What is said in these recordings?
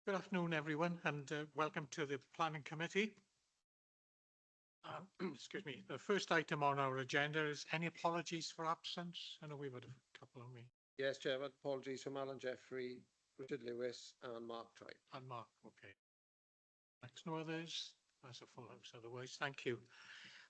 Good afternoon, everyone, and welcome to the Planning Committee. Excuse me. The first item on our agenda is any apologies for absence. I know we've had a couple on me. Yes, Chairman. Apologies from Alan Jeffrey, Richard Lewis, and Mark Tribe. And Mark, okay. Thanks. No others. That's a full house otherwise. Thank you.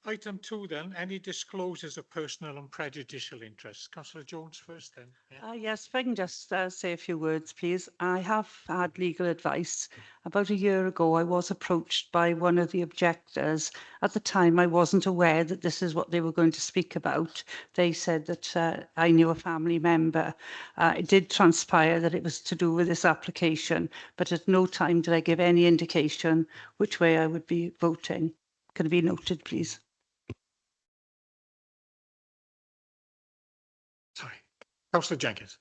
Item 2 then, any disclosures of personal and prejudicial interests. Councillor Jones first then. Yeah. Yes, if I can just say a few words, please. I have had legal advice. About a year ago, I was approached by one of the objectors. At the time, I wasn't aware that this is what they were going to speak about. They said that I knew a family member. It did transpire that it was to do with this application, but at no time did I give any indication which way I would be voting. Can it be noted, please? Sorry. Councillor Jenkins.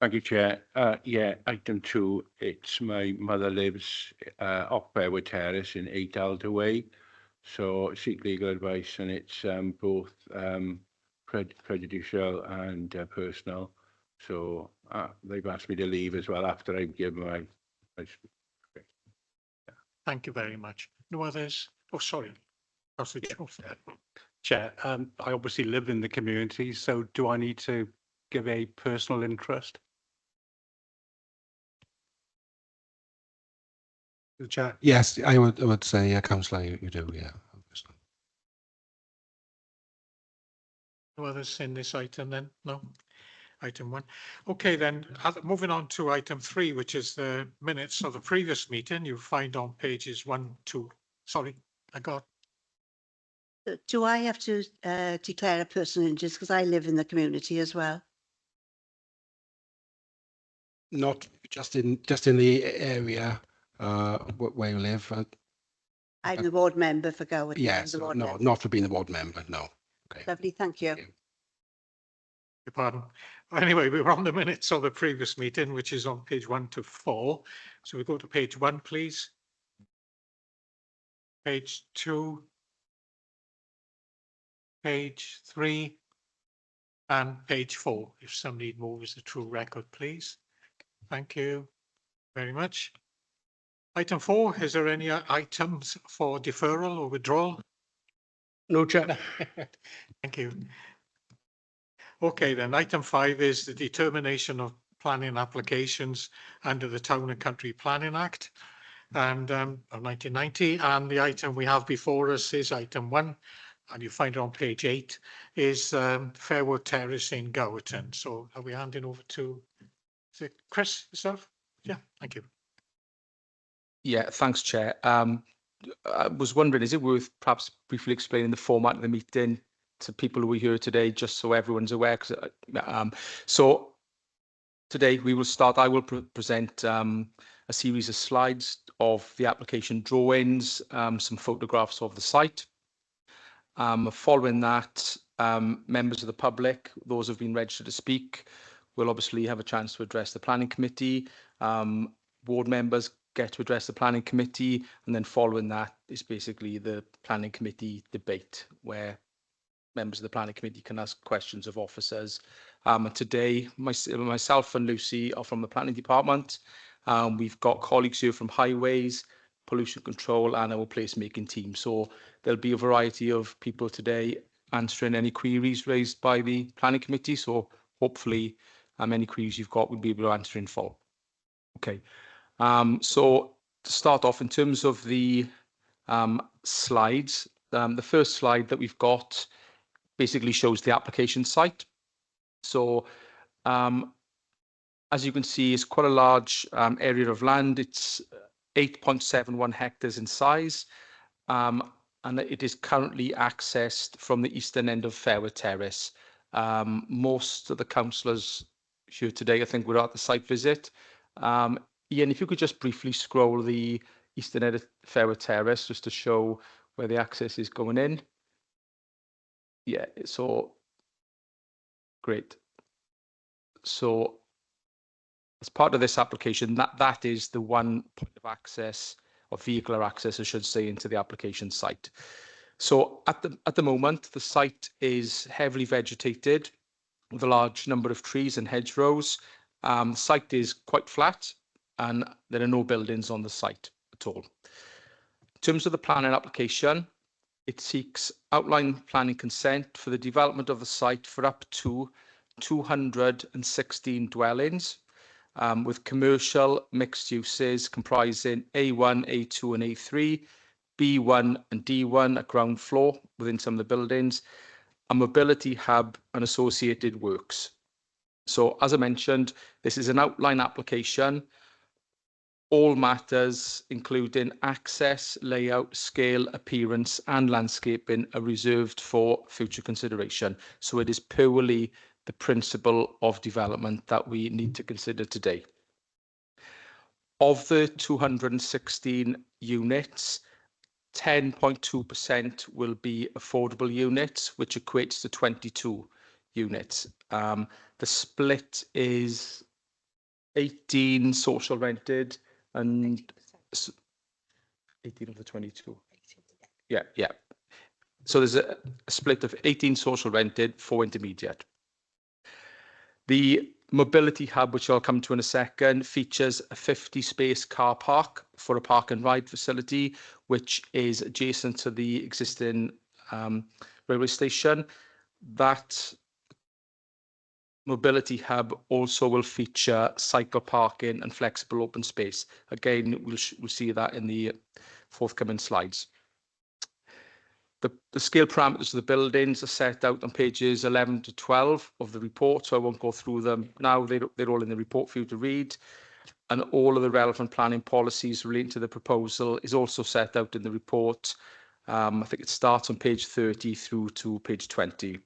Thank you, Chair. Yeah, item 2, it's my mother lives off Bearwood Terrace in 8 Alder Way. So seek legal advice, and it's both prejudicial and personal. So they've asked me to leave as well after I've given my Thank you very much. No others? Oh, sorry. Councillor Jones. Chair, I obviously live in the community, so do I need to give a personal interest? Chair, yes, I would say, Councillor, you do, yeah. No others in this item then? No? Item 1. Okay, then moving on to item 3, which is the minutes of the previous meeting. You find on pages 1, 2. Sorry, I got. Do I have to declare a personal interest because I live in the community as well? Not just in the area where you live. I'm the ward member for Gower. Yes, no, not for being the ward member, no. Okay. Lovely, thank you. Your pardon. Anyway, we were on the minutes of the previous meeting, which is on page 1 to 4. So we go to page 1, please. Page 2. Page 3. And page 4. If somebody moves the true record, please. Thank you very much. Item 4, is there any items for deferral or withdrawal? No, Chair. Thank you. Okay, then item 5 is the determination of planning applications under the Town and Country Planning Act and of 1990. And the item we have before us is item 1, and you find it on page 8, is Fairwood Terrace in Gowerton. So are we handing over to Chris yourself? Yeah, thank you. Yeah, thanks, Chair. I was wondering, is it worth perhaps briefly explaining the format of the meeting to people who are here today, just so everyone's aware? So today we will start. I will present a series of slides of the application drawings, some photographs of the site. Following that, members of the public, those who have been registered to speak, will obviously have a chance to address the planning committee. Board members get to address the planning committee, and then following that is basically the planning committee debate, where members of the planning committee can ask questions of officers. And today, myself and Lucy are from the planning department. We've got colleagues here from highways, pollution control, and our placemaking team. So there'll be a variety of people today answering any queries raised by the planning committee. So hopefully any queries you've got, we'll be able to answer in full. Okay. So to start off, in terms of the slides, the first slide that we've got basically shows the application site. So as you can see, it's quite a large area of land. It's 8.71 hectares in size, and it is currently accessed from the eastern end of Fairwood Terrace. Most of the councillors here today, I think, were at the site visit. Ian, if you could just briefly scroll the eastern end of Fairwood Terrace just to show where the access is going in. Yeah, so great. So as part of this application, that is the one point of access, or vehicular access, I should say, into the application site. So at the moment, the site is heavily vegetated with a large number of trees and hedgerows. The site is quite flat and there are no buildings on the site at all. In terms of the planning application, it seeks outline planning consent for the development of the site for up to 216 dwellings, with commercial mixed uses comprising A1, A2 and A3, B1 and D1 at ground floor within some of the buildings, a mobility hub and associated works. So as I mentioned, this is an outline application. All matters, including access, layout, scale, appearance and landscaping, are reserved for future consideration. So it is purely the principle of development that we need to consider today. Of the 216 units, 10.2% will be affordable units, which equates to 22 units. The split is 18 social rented and 18 of the 22. Yeah. So there's a split of 18 social rented, 4 intermediate. The mobility hub, which I'll come to in a second, features a 50-space car park for a park and ride facility, which is adjacent to the existing railway station. That mobility hub also will feature cycle parking and flexible open space. Again, we'll see that in the forthcoming slides. The scale parameters of the buildings are set out on pages 11 to 12 of the report, so I won't go through them now. They're all in the report for you to read. And all of the relevant planning policies relating to the proposal is also set out in the report. I think it starts on page 30 through to page 20.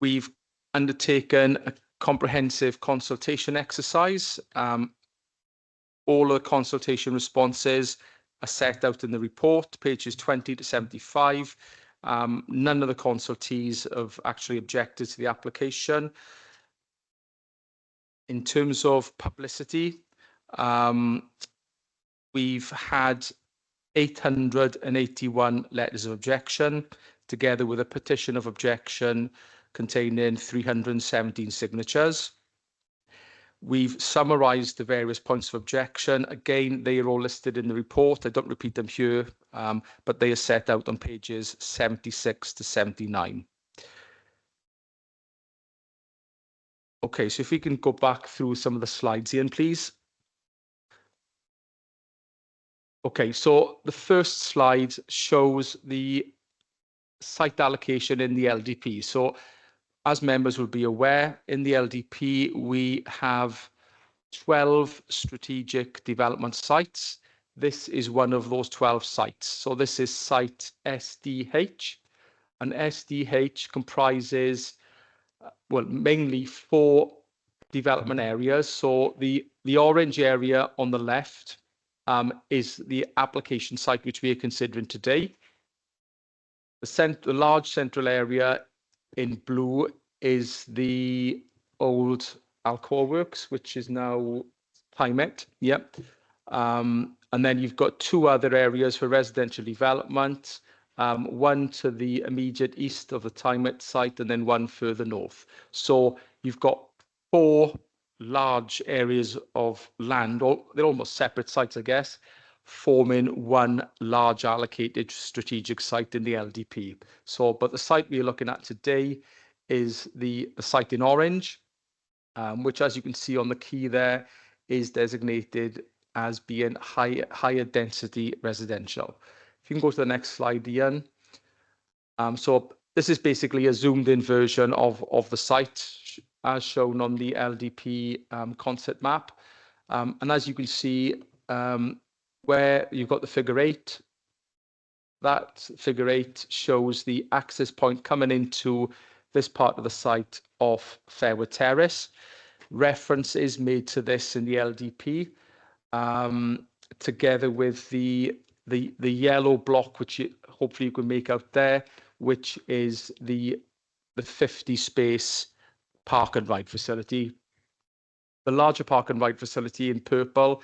We've undertaken a comprehensive consultation exercise. All of the consultation responses are set out in the report, pages 20 to 75. None of the consultees have actually objected to the application. In terms of publicity, we've had 881 letters of objection, together with a petition of objection containing 317 signatures. We've summarised the various points of objection. Again, they are all listed in the report. I don't repeat them here, but they are set out on pages 76 to 79. Okay, so if we can go back through some of the slides, Ian, please. Okay, so the first slide shows the site allocation in the LDP. So as members will be aware, in the LDP, we have 12 strategic development sites. This is one of those 12 sites. So this is site SDH, and SDH comprises, well, mainly 4 development areas. So the orange area on the left is the application site, which we are considering today. The large central area in blue is the old Alcoa Works, which is now Tymet. Yep. And then you've got 2 other areas for residential development, one to the immediate east of the Tymet site and then one further north. So you've got 4 large areas of land, they're almost separate sites, I guess, forming one large allocated strategic site in the LDP. So, but the site we're looking at today is the site in orange, which, as you can see on the key there, is designated as being higher density residential. If you can go to the next slide, Ian. So this is basically a zoomed in version of the site as shown on the LDP concept map. And as you can see, where you've got the figure 8, that figure 8 shows the access point coming into this part of the site of Fairwood Terrace. Reference is made to this in the LDP, together with the yellow block, which hopefully you can make out there, which is the 50-space park and ride facility. The larger park and ride facility in purple,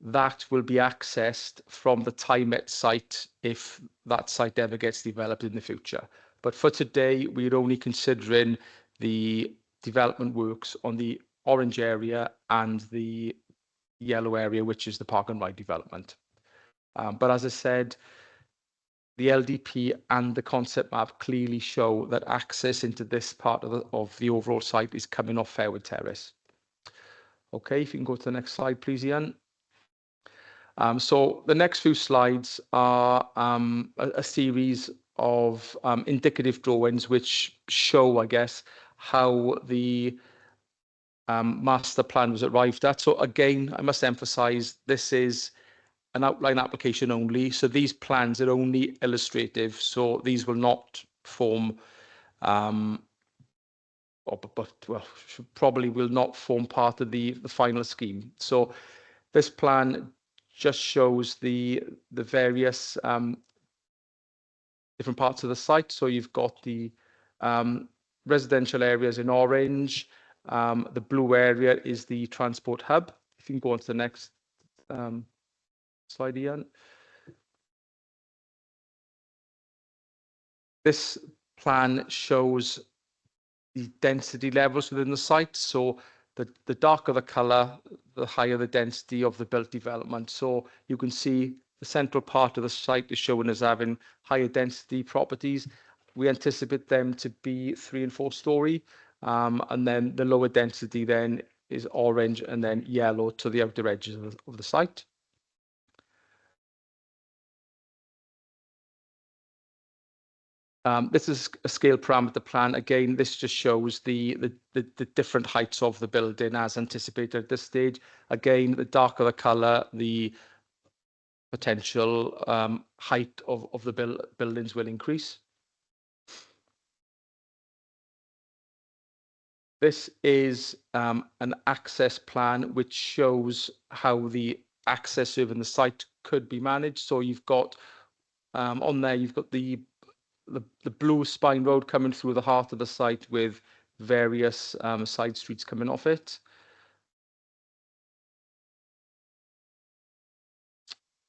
that will be accessed from the Tymet site if that site ever gets developed in the future. But for today, we're only considering the development works on the orange area and the yellow area, which is the park and ride development. But as I said, the LDP and the concept map clearly show that access into this part of the overall site is coming off Fairwood Terrace. Okay, if you can go to the next slide, please, Ian. So the next few slides are a series of indicative drawings which show, I guess, how the master plan was arrived at. So again, I must emphasize, this is an outline application only. So these plans are only illustrative. So these will not form, probably will not form part of the final scheme. So this plan just shows the various different parts of the site. So you've got the residential areas in orange. The blue area is the transport hub. If you can go on to the next slide, Ian. This plan shows the density levels within the site. So the darker the colour, the higher the density of the built development. So you can see the central part of the site is shown as having higher density properties. We anticipate them to be 3 and 4 story. And then the lower density then is orange and then yellow to the outer edges of the site. This is a scale parameter plan. Again, this just shows the different heights of the building as anticipated at this stage. Again, the darker the colour, the potential height of the buildings will increase. This is an access plan which shows how the access within the site could be managed. So you've got on there, you've got the blue spine road coming through the heart of the site with various side streets coming off it.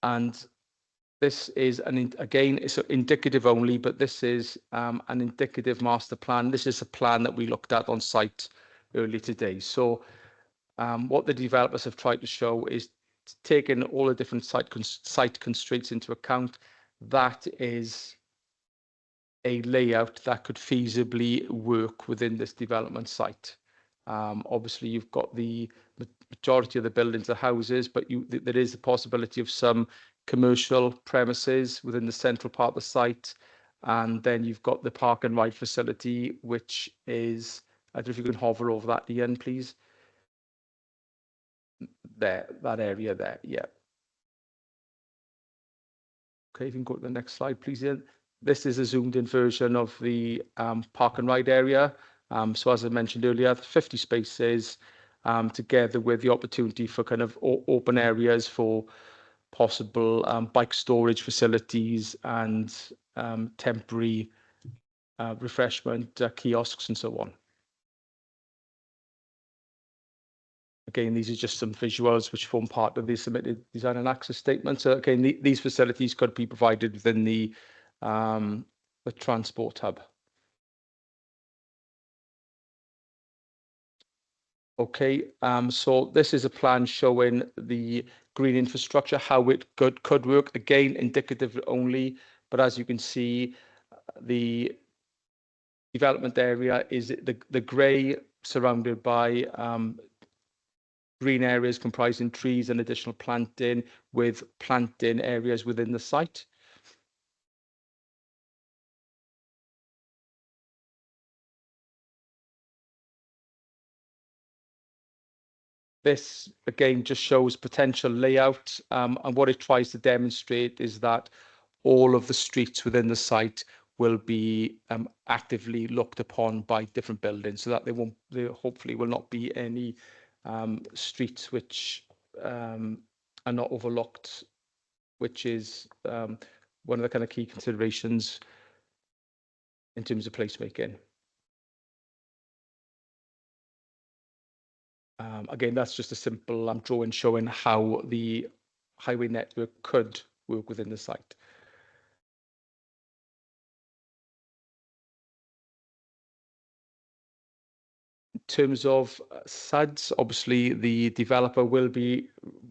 And this is again, it's indicative only, but this is an indicative master plan. This is a plan that we looked at on site earlier today. So what the developers have tried to show is taking all the different site constraints into account. That is a layout that could feasibly work within this development site. Obviously, you've got the majority of the buildings are houses, but there is the possibility of some commercial premises within the central part of the site. And then you've got the park and ride facility, which is, I don't know if you can hover over that, Ian, please. There, that area there, yeah. Okay, if you can go to the next slide, please, Ian. This is a zoomed in version of the park and ride area. So as I mentioned earlier, 50 spaces together with the opportunity for kind of open areas for possible bike storage facilities and temporary refreshment kiosks and so on. Again, these are just some visuals which form part of the submitted design and access statement. So again, these facilities could be provided within the transport hub. Okay, so this is a plan showing the green infrastructure, how it could work. Again, indicative only, but as you can see, the development area is the grey surrounded by green areas comprising trees and additional planting with planting areas within the site. This again just shows potential layout, and what it tries to demonstrate is that all of the streets within the site will be actively looked upon by different buildings, so that there hopefully will not be any streets which are not overlooked, which is one of the kind of key considerations in terms of placemaking. Again, that's just a simple drawing showing how the highway network could work within the site. terms of SUDs, obviously the developer will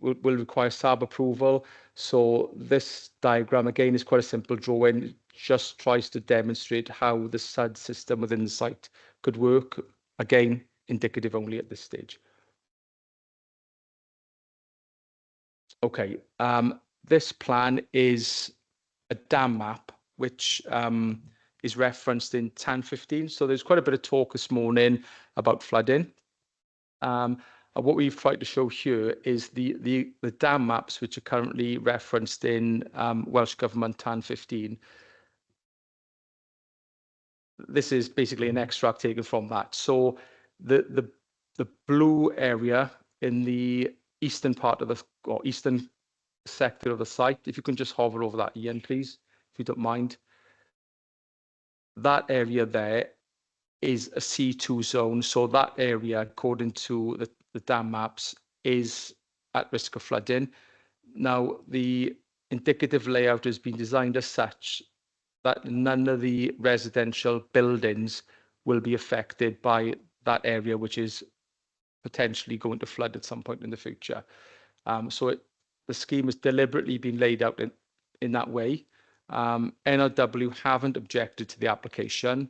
require SAB approval. So this diagram again is quite a simple drawing, just tries to demonstrate how the SUD system within the site could work. Again, indicative only at this stage. Okay, this plan is a dam map, which is referenced in TAN 15. So there's quite a bit of talk this morning about flooding. And what we've tried to show here is the dam maps, which are currently referenced in Welsh Government TAN 15. This is basically an extract taken from that. So the blue area in the eastern part of the, or eastern sector of the site, if you can just hover over that, Ian, please, if you don't mind. That area there is a C2 zone. So that area, according to the dam maps, is at risk of flooding. Now, the indicative layout has been designed as such that none of the residential buildings will be affected by that area, which is potentially going to flood at some point in the future. So the scheme has deliberately been laid out in that way. NRW haven't objected to the application,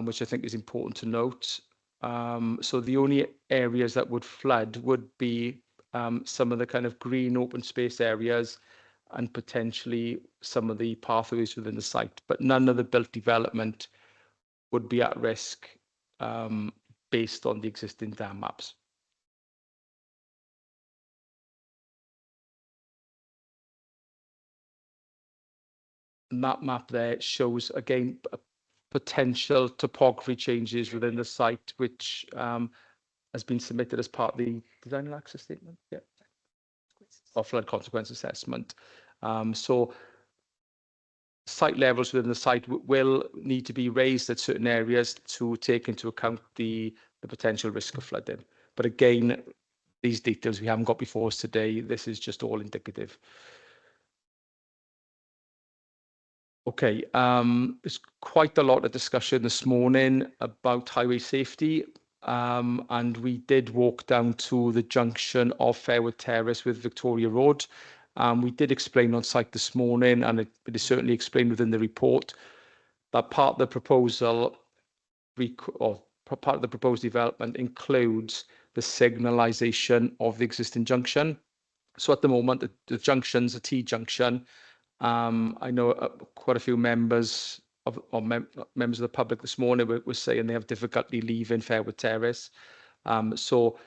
which I think is important to note. So the only areas that would flood would be some of the kind of green open space areas and potentially some of the pathways within the site, but none of the built development would be at risk based on the existing dam maps. And that map there shows, again, potential topography changes within the site, which has been submitted as part of the design and access statement, yeah, or flood consequence assessment. So site levels within the site will need to be raised at certain areas to take into account the potential risk of flooding. But again, these details we haven't got before us today. This is just all indicative. Okay, there's quite a lot of discussion this morning about highway safety, and we did walk down to the junction of Fairwood Terrace with Victoria Road. We did explain on site this morning, and it is certainly explained within the report, that part of the proposal, or part of the proposed development includes the signalisation of the existing junction. So at the moment, the junction's a T-junction. I know quite a few members of members of the public this morning were saying they have difficulty leaving Fairwood Terrace. So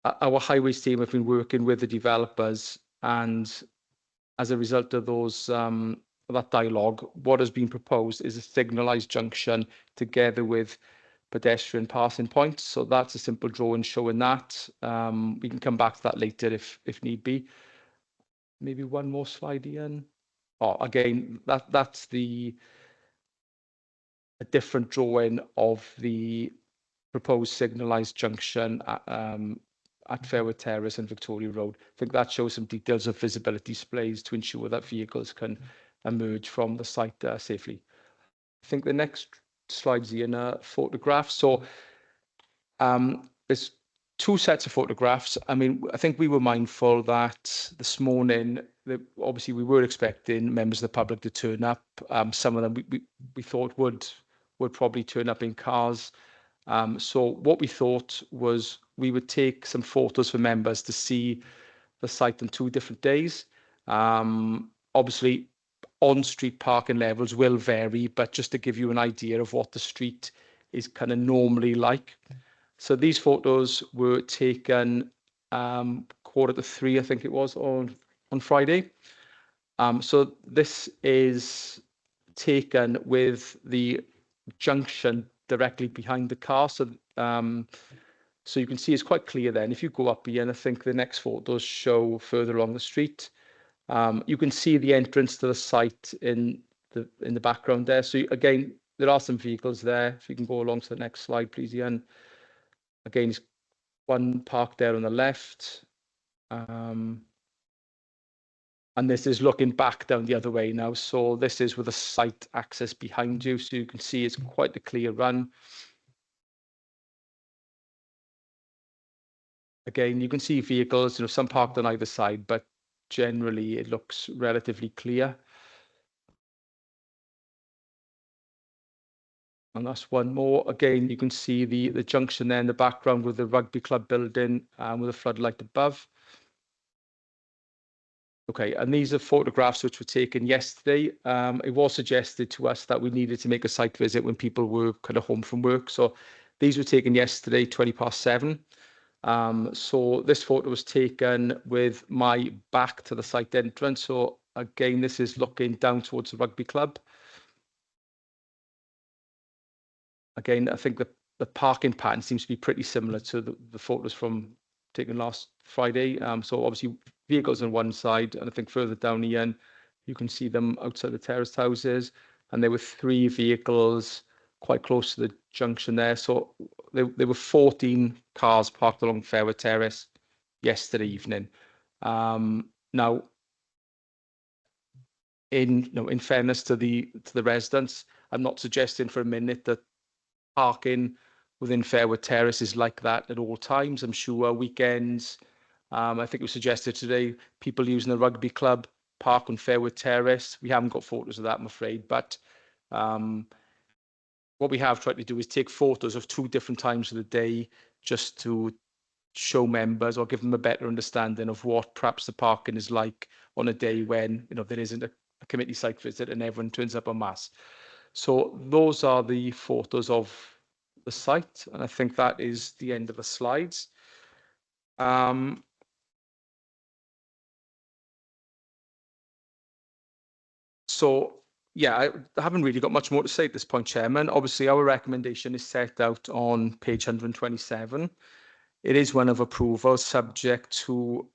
our highways team have been working with the developers, and as a result of those that dialogue, what has been proposed is a signalised junction together with pedestrian passing points. So that's a simple drawing showing that. We can come back to that later if need be. Maybe one more slide, Ian. Oh, again, that's a different drawing of the proposed signalised junction at Fairwood Terrace and Victoria Road. I think that shows some details of visibility displays to ensure that vehicles can emerge from the site safely. I think the next slide's in a photograph. So there's two sets of photographs. I mean, I think we were mindful that this morning, obviously we were expecting members of the public to turn up. Some of them we thought would probably turn up in cars. So what we thought was we would take some photos for members to see the site on 2 different days. Obviously, on-street parking levels will vary, but just to give you an idea of what the street is kind of normally like. So these photos were taken 2:45, I think it was, on Friday. So this is taken with the junction directly behind the car. So so you can see it's quite clear then. If you go up here, and I think the next photos show further along the street, you can see the entrance to the site in the background there. So again, there are some vehicles there. If you can go along to the next slide, please, Ian. Again, it's one parked there on the left. And this is looking back down the other way now. So this is with the site access behind you. So you can see it's quite a clear run. Again, you can see vehicles, some parked on either side, but generally it looks relatively clear. And that's one more. Again, you can see the junction there in the background with the rugby club building with a floodlight above. Okay, and these are photographs which were taken yesterday. It was suggested to us that we needed to make a site visit when people were kind of home from work. So these were taken yesterday, 7:20. So this photo was taken with my back to the site entrance. So again, this is looking down towards the rugby club. Again, I think the parking pattern seems to be pretty similar to the photos from taken last Friday. So obviously vehicles on one side, and I think further down the end, you can see them outside the terraced houses. And there were 3 vehicles quite close to the junction there. So there were 14 cars parked along Fairwood Terrace yesterday evening. Now, in fairness to the residents, I'm not suggesting for a minute that parking within Fairwood Terrace is like that at all times. I'm sure weekends, I think it was suggested today, people using the rugby club park on Fairwood Terrace. We haven't got photos of that, I'm afraid, but what we have tried to do is take photos of 2 different times of the day just to show members or give them a better understanding of what perhaps the parking is like on a day when there isn't a committee site visit and everyone turns up en masse. So those are the photos of the site, and I think that is the end of the slides. So yeah, I haven't really got much more to say at this point, Chairman. Obviously, our recommendation is set out on page 127. It is one of approval, subject to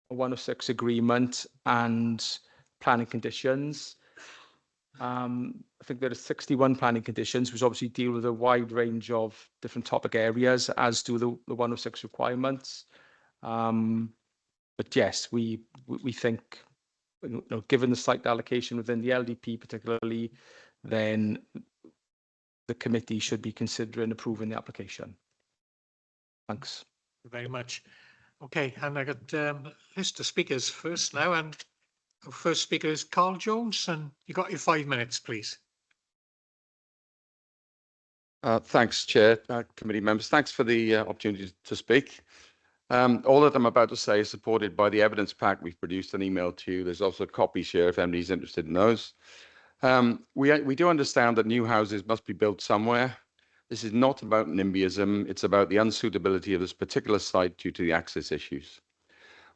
a 106 agreement and planning conditions. I think there are 61 planning conditions, which obviously deal with a wide range of different topic areas, as do the 106 requirements. But yes, we think, given the site allocation within the LDP particularly, then the committee should be considering approving the application. Thanks. Thank you very much. Okay, and I got a list of speakers first now, and our first speaker is Carl Jones, and you got your 5 minutes, please. Thanks, Chair, committee members. Thanks for the opportunity to speak. All that I'm about to say is supported by the evidence pack we've produced and emailed to you. There's also copies here if anybody's interested in those. We do understand that new houses must be built somewhere. This is not about NIMBYism. It's about the unsuitability of this particular site due to the access issues.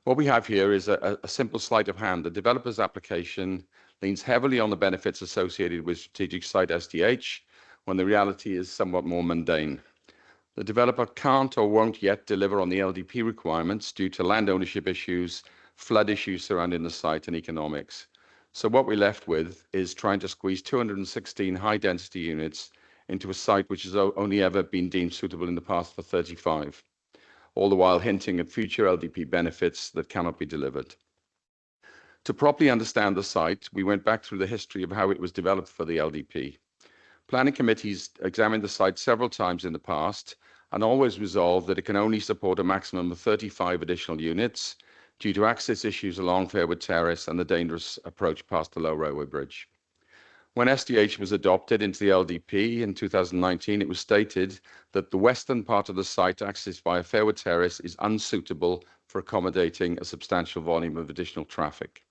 What we have here is a simple sleight of hand. The developer's application leans heavily on the benefits associated with strategic site SDH, when the reality is somewhat more mundane. The developer can't or won't yet deliver on the LDP requirements due to land ownership issues, flood issues surrounding the site, and economics. So what we're left with is trying to squeeze 216 high-density units into a site which has only ever been deemed suitable in the past for 35, all the while hinting at future LDP benefits that cannot be delivered. To properly understand the site, we went back through the history of how it was developed for the LDP. Planning committees examined the site several times in the past and always resolved that it can only support a maximum of 35 additional units due to access issues along Fairwood Terrace and the dangerous approach past the low railway bridge. When SDH was adopted into the LDP in 2019, it was stated that the western part of the site accessed via Fairwood Terrace is unsuitable for accommodating a substantial volume of additional traffic.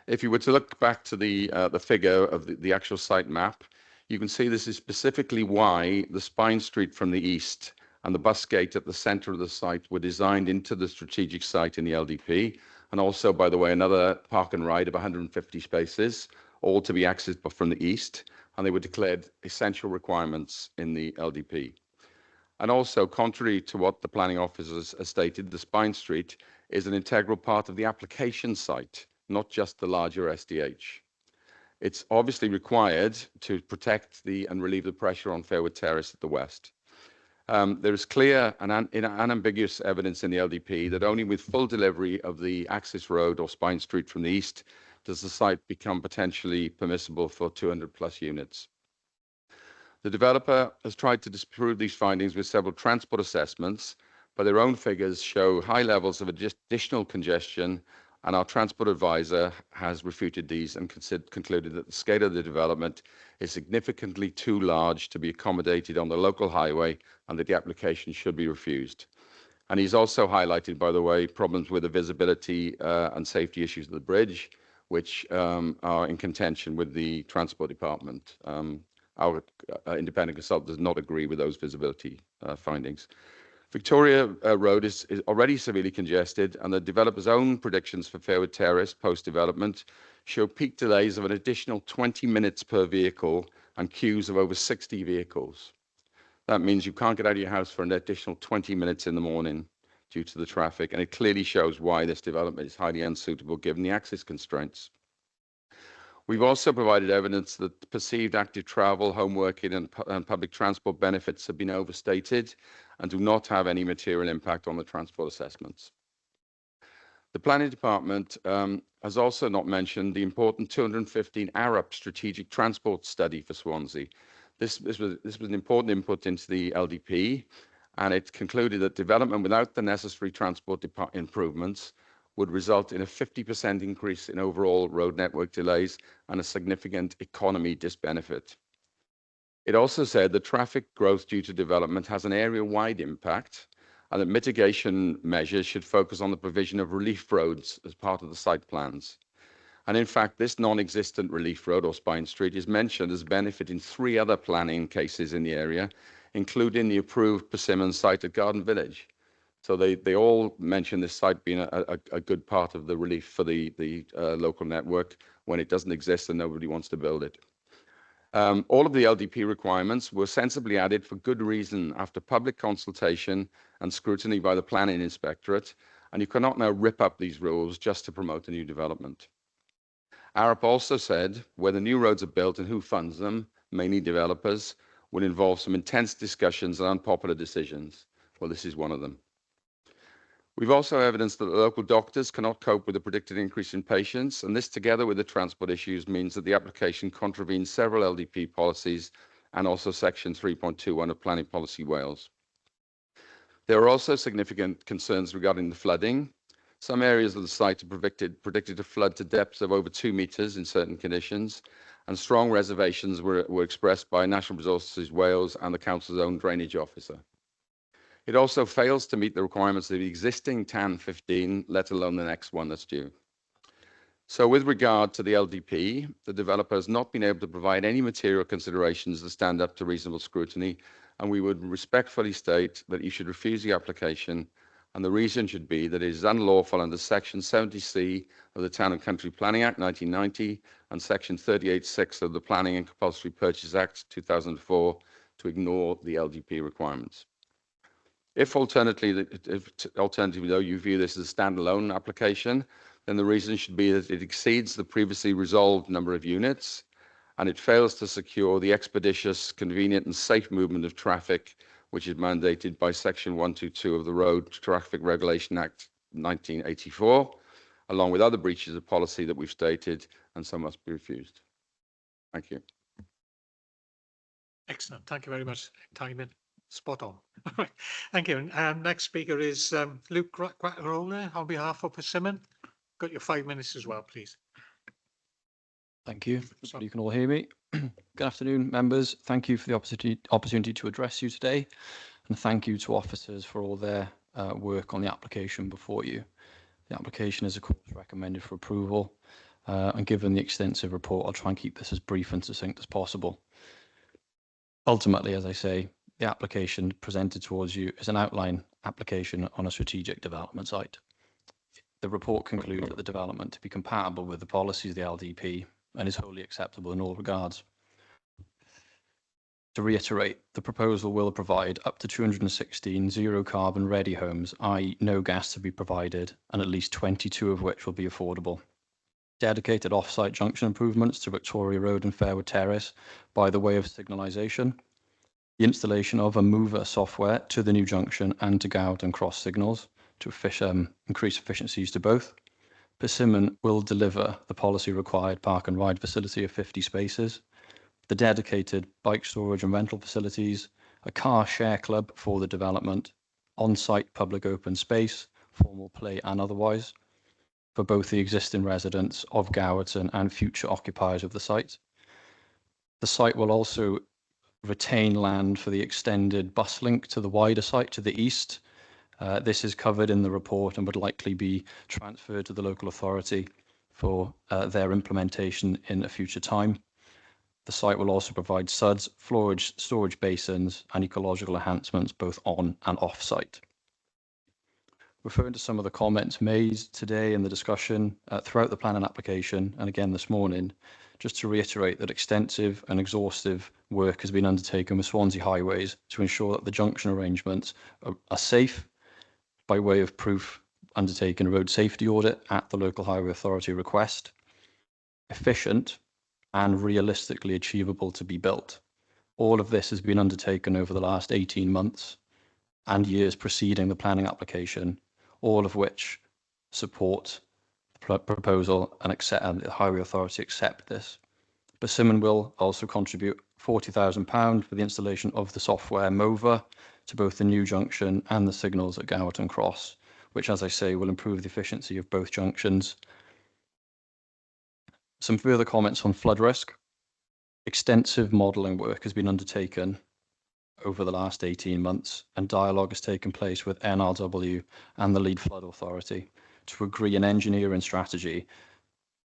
If you were to look back to the figure of the actual site map, you can see this is specifically why the spine street from the east and the bus gate at the center of the site were designed into the strategic site in the LDP. And also, by the way, another park and ride of 150 spaces, all to be accessed from the east. And they were declared essential requirements in the LDP. And also, contrary to what the planning officers has stated, the spine street is an integral part of the application site, not just the larger SDH. It's obviously required to protect and relieve the pressure on Fairwood Terrace at the west. There is clear and unambiguous evidence in the LDP that only with full delivery of the access road or spine street from the east does the site become potentially permissible for 200 plus units. The developer has tried to disprove these findings with several transport assessments, but their own figures show high levels of additional congestion, and our transport advisor has refuted these and concluded that the scale of the development is significantly too large to be accommodated on the local highway and that the application should be refused. And he's also highlighted, by the way, problems with the visibility and safety issues of the bridge, which are in contention with the Transport Department. Our independent consultant does not agree with those visibility findings. Victoria Road is already severely congested, and the developer's own predictions for Fairwood Terrace post-development show peak delays of an additional 20 minutes per vehicle and queues of over 60 vehicles. That means you can't get out of your house for an additional 20 minutes in the morning due to the traffic, and it clearly shows why this development is highly unsuitable given the access constraints. We've also provided evidence that perceived active travel, home working, and public transport benefits have been overstated and do not have any material impact on the transport assessments. The Planning Department has also not mentioned the important 215 ARUP strategic transport study for Swansea. This was an important input into the LDP, and it concluded that development without the necessary transport improvements would result in a 50% increase in overall road network delays and a significant economy disbenefit. It also said that traffic growth due to development has an area-wide impact and that mitigation measures should focus on the provision of relief roads as part of the site plans. And in fact, this non-existent relief road or Spine Street is mentioned as a benefit in 3 other planning cases in the area, including the approved Persimmon site at Garden Village. So they all mention this site being a good part of the relief for the local network when it doesn't exist and nobody wants to build it. All of the LDP requirements were sensibly added for good reason after public consultation and scrutiny by the Planning Inspectorate, and you cannot now rip up these rules just to promote a new development. ARUP also said whether new roads are built and who funds them, mainly developers, will involve some intense discussions and unpopular decisions. Well, this is one of them. We've also evidenced that the local doctors cannot cope with the predicted increase in patients, and this together with the transport issues means that the application contravenes several LDP policies and also Section 3.21 of Planning Policy Wales. There are also significant concerns regarding the flooding. Some areas of the site are predicted to flood to depths of over 2 meters in certain conditions, and strong reservations were expressed by National Resources Wales and the Council's own drainage officer. It also fails to meet the requirements of the existing TAN 15, let alone the next one that's due. So with regard to the LDP, the developer has not been able to provide any material considerations that stand up to reasonable scrutiny, and we would respectfully state that you should refuse the application, and the reason should be that it is unlawful under Section 70C of the Town and Country Planning Act 1990 and Section 38(6) of the Planning and Compulsory Purchase Act 2004 to ignore the LDP requirements. If alternatively, though, you view this as a standalone application, then the reason should be that it exceeds the previously resolved number of units and it fails to secure the expeditious, convenient and safe movement of traffic, which is mandated by Section 122 of the Road Traffic Regulation Act 1984, along with other breaches of policy that we've stated, and so must be refused. Thank you. Excellent. Thank you very much. Timing spot on. Thank you. Next speaker is Luke Quattarone on behalf of Persimmon. Got your 5 minutes as well, please. Thank you. So you can all hear me. Good afternoon, members. Thank you for the opportunity to address you today, and thank you to officers for all their work on the application before you. The application is, of course, recommended for approval, and given the extensive report, I'll try and keep this as brief and succinct as possible. Ultimately, as I say, the application presented towards you is an outline application on a strategic development site. The report concludes that the development to be compatible with the policies of the LDP and is wholly acceptable in all regards. To reiterate, the proposal will provide up to 216 zero-carbon ready homes, i.e. no gas to be provided, and at least 22 of which will be affordable. Dedicated off-site junction improvements to Victoria Road and Fairwood Terrace by the way of signalisation. The installation of a mover software to the new junction and to Gowd and Cross signals to increase efficiencies to both. Persimmon will deliver the policy required park and ride facility of 50 spaces, the dedicated bike storage and rental facilities, a car share club for the development, on-site public open space, formal play and otherwise, for both the existing residents of Gowerton and future occupiers of the site. The site will also retain land for the extended bus link to the wider site to the east. This is covered in the report and would likely be transferred to the local authority for their implementation in a future time. The site will also provide SUDs, storage basins and ecological enhancements both on and off site. Referring to some of the comments made today in the discussion throughout the planning application and again this morning, just to reiterate that extensive and exhaustive work has been undertaken with Swansea Highways to ensure that the junction arrangements are safe, by way of proof undertaken a road safety audit at the local highway authority request, efficient and realistically achievable to be built. All of this has been undertaken over the last 18 months and years preceding the planning application, all of which support the proposal and the highway authority accept this. Persimmon will also contribute £40,000 for the installation of the software MOVA to both the new junction and the signals at Gowerton Cross, which, as I say, will improve the efficiency of both junctions. Some further comments on flood risk. Extensive modelling work has been undertaken over the last 18 months, and dialogue has taken place with NRW and the lead flood authority to agree an engineering strategy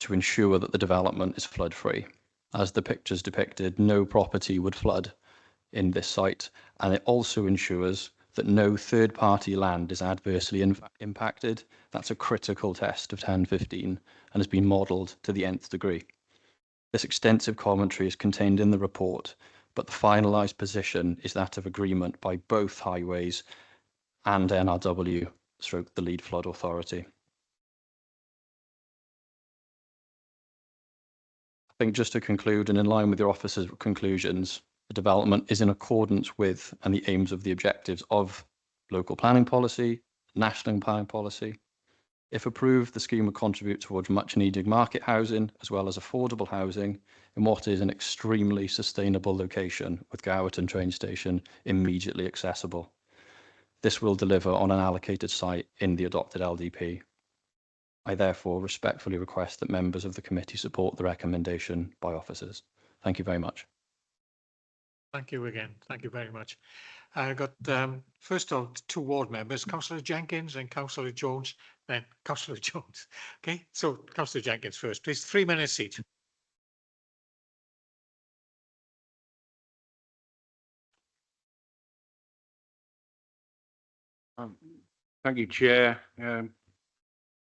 to ensure that the development is flood free. As the pictures depicted, no property would flood in this site, and it also ensures that no third-party land is adversely impacted. That's a critical test of 1015 and has been modelled to the nth degree. This extensive commentary is contained in the report, but the finalised position is that of agreement by both highways and NRW, the lead flood authority. I think just to conclude, and in line with your officer's conclusions, the development is in accordance with and the aims of the objectives of local planning policy, national planning policy. If approved, the scheme will contribute towards much needed market housing as well as affordable housing in what is an extremely sustainable location with Gowerton train station immediately accessible. This will deliver on an allocated site in the adopted LDP. I therefore respectfully request that members of the committee support the recommendation by officers. Thank you very much. Thank you again. Thank you very much. I've got first of all 2 ward members, Councillor Jenkins and Councillor Jones, then Councillor Jones. Okay, so Councillor Jenkins first, please. 3 minutes each. Thank you, Chair.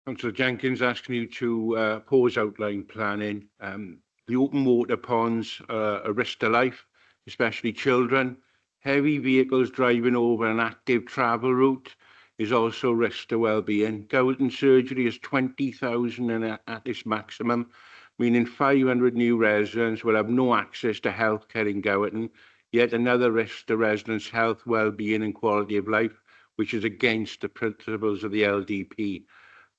Councillor Jenkins asking you to oppose outline planning. The open water ponds are a risk to life, especially children. Heavy vehicles driving over an active travel route is also a risk to well-being. Gowerton surgery is 20,000 at its maximum, meaning 500 new residents will have no access to healthcare in Gowerton, yet another risk to residents' health, well-being and quality of life, which is against the principles of the LDP.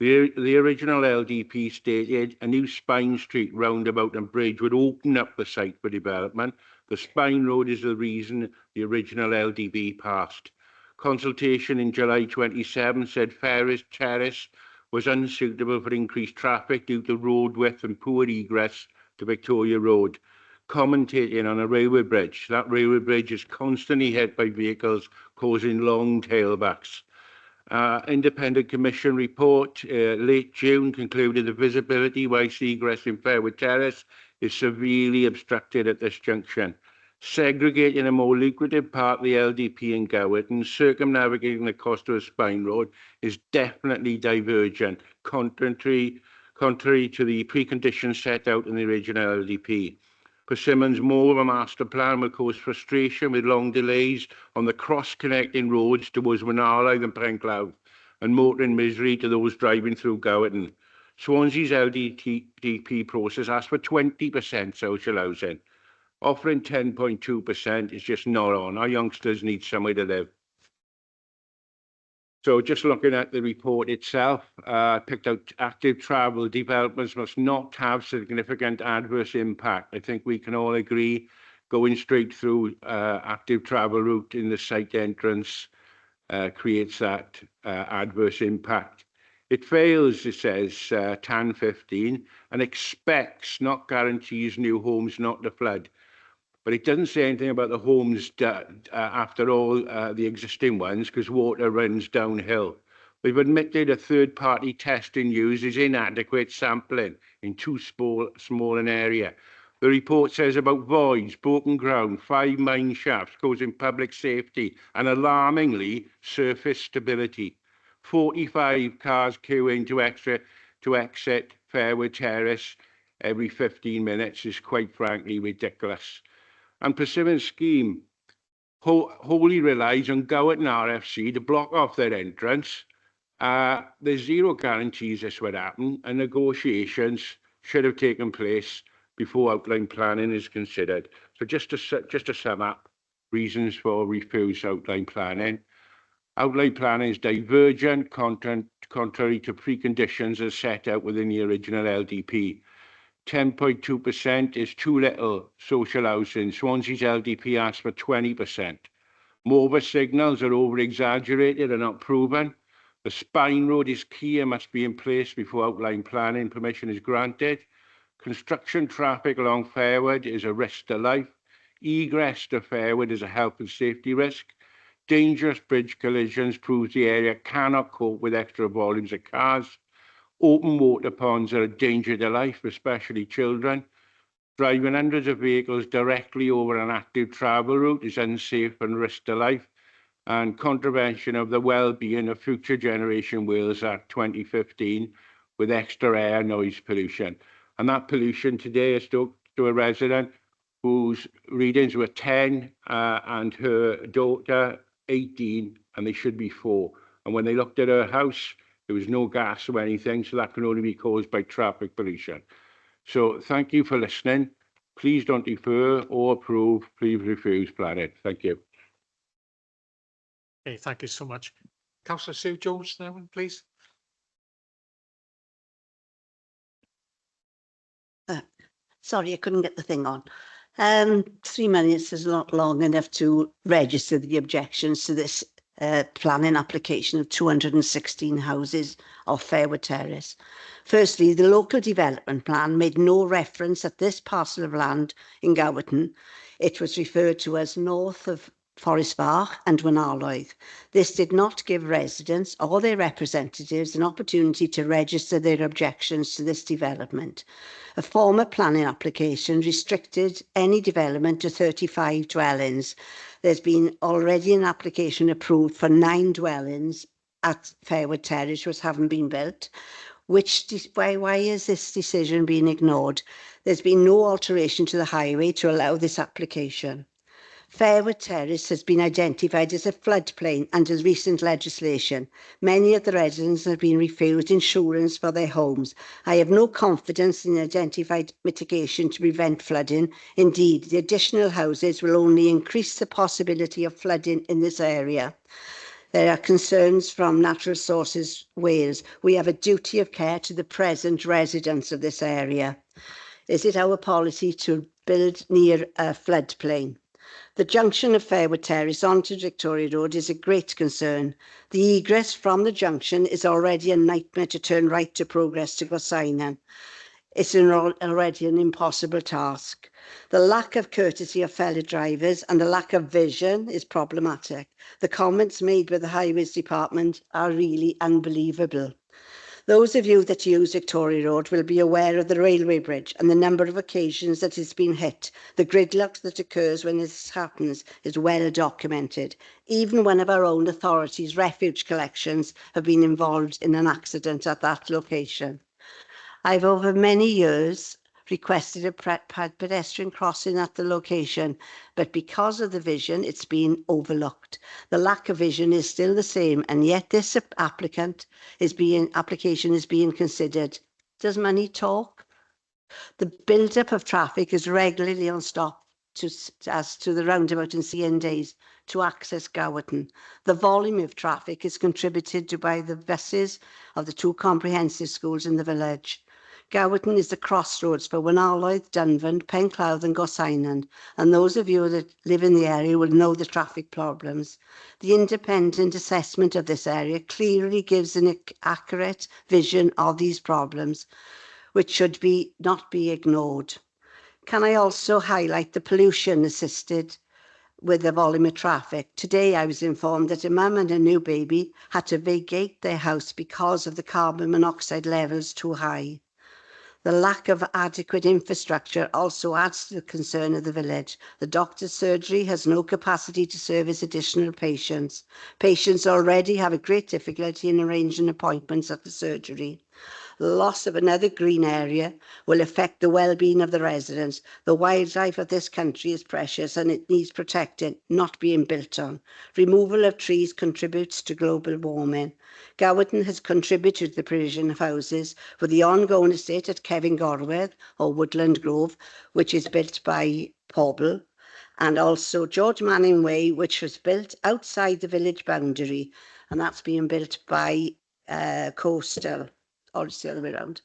The original LDP stated a new Spine Street roundabout and bridge would open up the site for development. The Spine Road is the reason the original LDP passed. Consultation in July 27 said Ferris Terrace was unsuitable for increased traffic due to road width and poor egress to Victoria Road. Commentating on a railway bridge, that railway bridge is constantly hit by vehicles causing long tailbacks. Independent Commission report late June concluded the visibility by egress in Fairwood Terrace is severely obstructed at this junction. Segregating a more lucrative part of the LDP in Gowerton, circumnavigating the cost of a Spine Road is definitely divergent, contrary to the preconditions set out in the original LDP. Persimmon's more of a master plan will cause frustration with long delays on the cross-connecting roads towards Manala and Penclough and motoring misery to those driving through Gowerton. Swansea's LDP process asks for 20% social housing. Offering 10.2% is just not on. Our youngsters need somewhere to live. So just looking at the report itself, I picked out active travel developments must not have significant adverse impact. I think we can all agree going straight through active travel route in the site entrance creates that adverse impact. It fails, it says, TAN 15, and expects, not guarantees, new homes not to flood. But it doesn't say anything about the homes after all the existing ones, because water runs downhill. We've admitted a third-party testing used is inadequate sampling in too small an area. The report says about voids, broken ground, 5 mine shafts causing public safety and, alarmingly, surface stability. 45 cars queuing to exit Fairwood Terrace every 15 minutes is quite frankly ridiculous. And Persimmon scheme wholly relies on Gowerton RFC to block off their entrance. There's zero guarantees this would happen, and negotiations should have taken place before outline planning is considered. So just to sum up, reasons for refuse outline planning. Outline planning is divergent, contrary to preconditions as set out within the original LDP. 10.2% is too little social housing. Swansea's LDP asks for 20%. Mobile signals are over-exaggerated and not proven. The spine road is key and must be in place before outline planning permission is granted. Construction traffic along Fairwood is a risk to life. Egress to Fairwood is a health and safety risk. Dangerous bridge collisions proves the area cannot cope with extra volumes of cars. Open water ponds are a danger to life, especially children. Driving hundreds of vehicles directly over an active travel route is unsafe and risk to life, and contravention of the well-being of future generation Wales Act 2015 with extra air noise pollution. And that pollution today is to a resident whose readings were 10 and her daughter 18, and they should be 4. And when they looked at her house, there was no gas or anything, so that can only be caused by traffic pollution. So thank you for listening. Please don't defer or approve. Please refuse planning. Thank you. Okay, thank you so much. Councillor Sue Jones now, please. Sorry, I couldn't get the thing on. 3 minutes is not long enough to register the objections to this planning application of 216 houses off Fairwood Terrace. Firstly, the local development plan made no reference at this parcel of land in Gowerton. It was referred to as north of Forest Fach and Wynaloedd. This did not give residents or their representatives an opportunity to register their objections to this development. A former planning application restricted any development to 35 dwellings. There's been already an application approved for 9 dwellings at Fairwood Terrace which haven't been built. Why is this decision being ignored? There's been no alteration to the highway to allow this application. Fairwood Terrace has been identified as a floodplain under recent legislation. Many of the residents have been refused insurance for their homes. I have no confidence in identified mitigation to prevent flooding. Indeed, the additional houses will only increase the possibility of flooding in this area. There are concerns from Natural Resources Wales. We have a duty of care to the present residents of this area. Is it our policy to build near a floodplain? The junction of Fairwood Terrace onto Victoria Road is a great concern. The egress from the junction is already a nightmare to turn right to progress to Gosainan. It's already an impossible task. The lack of courtesy of fellow drivers and the lack of vision is problematic. The comments made by the Highways Department are really unbelievable. Those of you that use Victoria Road will be aware of the railway bridge and the number of occasions that it's been hit. The gridlock that occurs when this happens is well documented. Even one of our own authorities' refuge collections have been involved in an accident at that location. I've over many years requested a pedestrian crossing at the location, but because of the vision, it's been overlooked. The lack of vision is still the same, and yet this application is being considered. Does money talk? The build-up of traffic is regularly on stop as to the roundabout in CN days to access Gowerton. The volume of traffic is contributed to by the buses of the 2 comprehensive schools in the village. Gowerton is the crossroads for Wenaloedd, Dunford, Penclawdd and Gorseinon, and those of you that live in the area will know the traffic problems. The independent assessment of this area clearly gives an accurate vision of these problems, which should not be ignored. Can I also highlight the pollution assisted with the volume of traffic? Today I was informed that a mum and a new baby had to vacate their house because of the carbon monoxide levels too high. The lack of adequate infrastructure also adds to the concern of the village. The doctor's surgery has no capacity to service additional patients. Patients already have a great difficulty in arranging appointments at the surgery. Loss of another green area will affect the well-being of the residents. The wildlife of this country is precious and it needs protecting, not being built on. Removal of trees contributes to global warming. Gowerton has contributed to the provision of houses with the ongoing estate at Kevin Gorwedd or Woodland Grove, which is built by Pobl, and also George Manning Way, which was built outside the village boundary, and that's being built by Coastal. Or it's the other way around.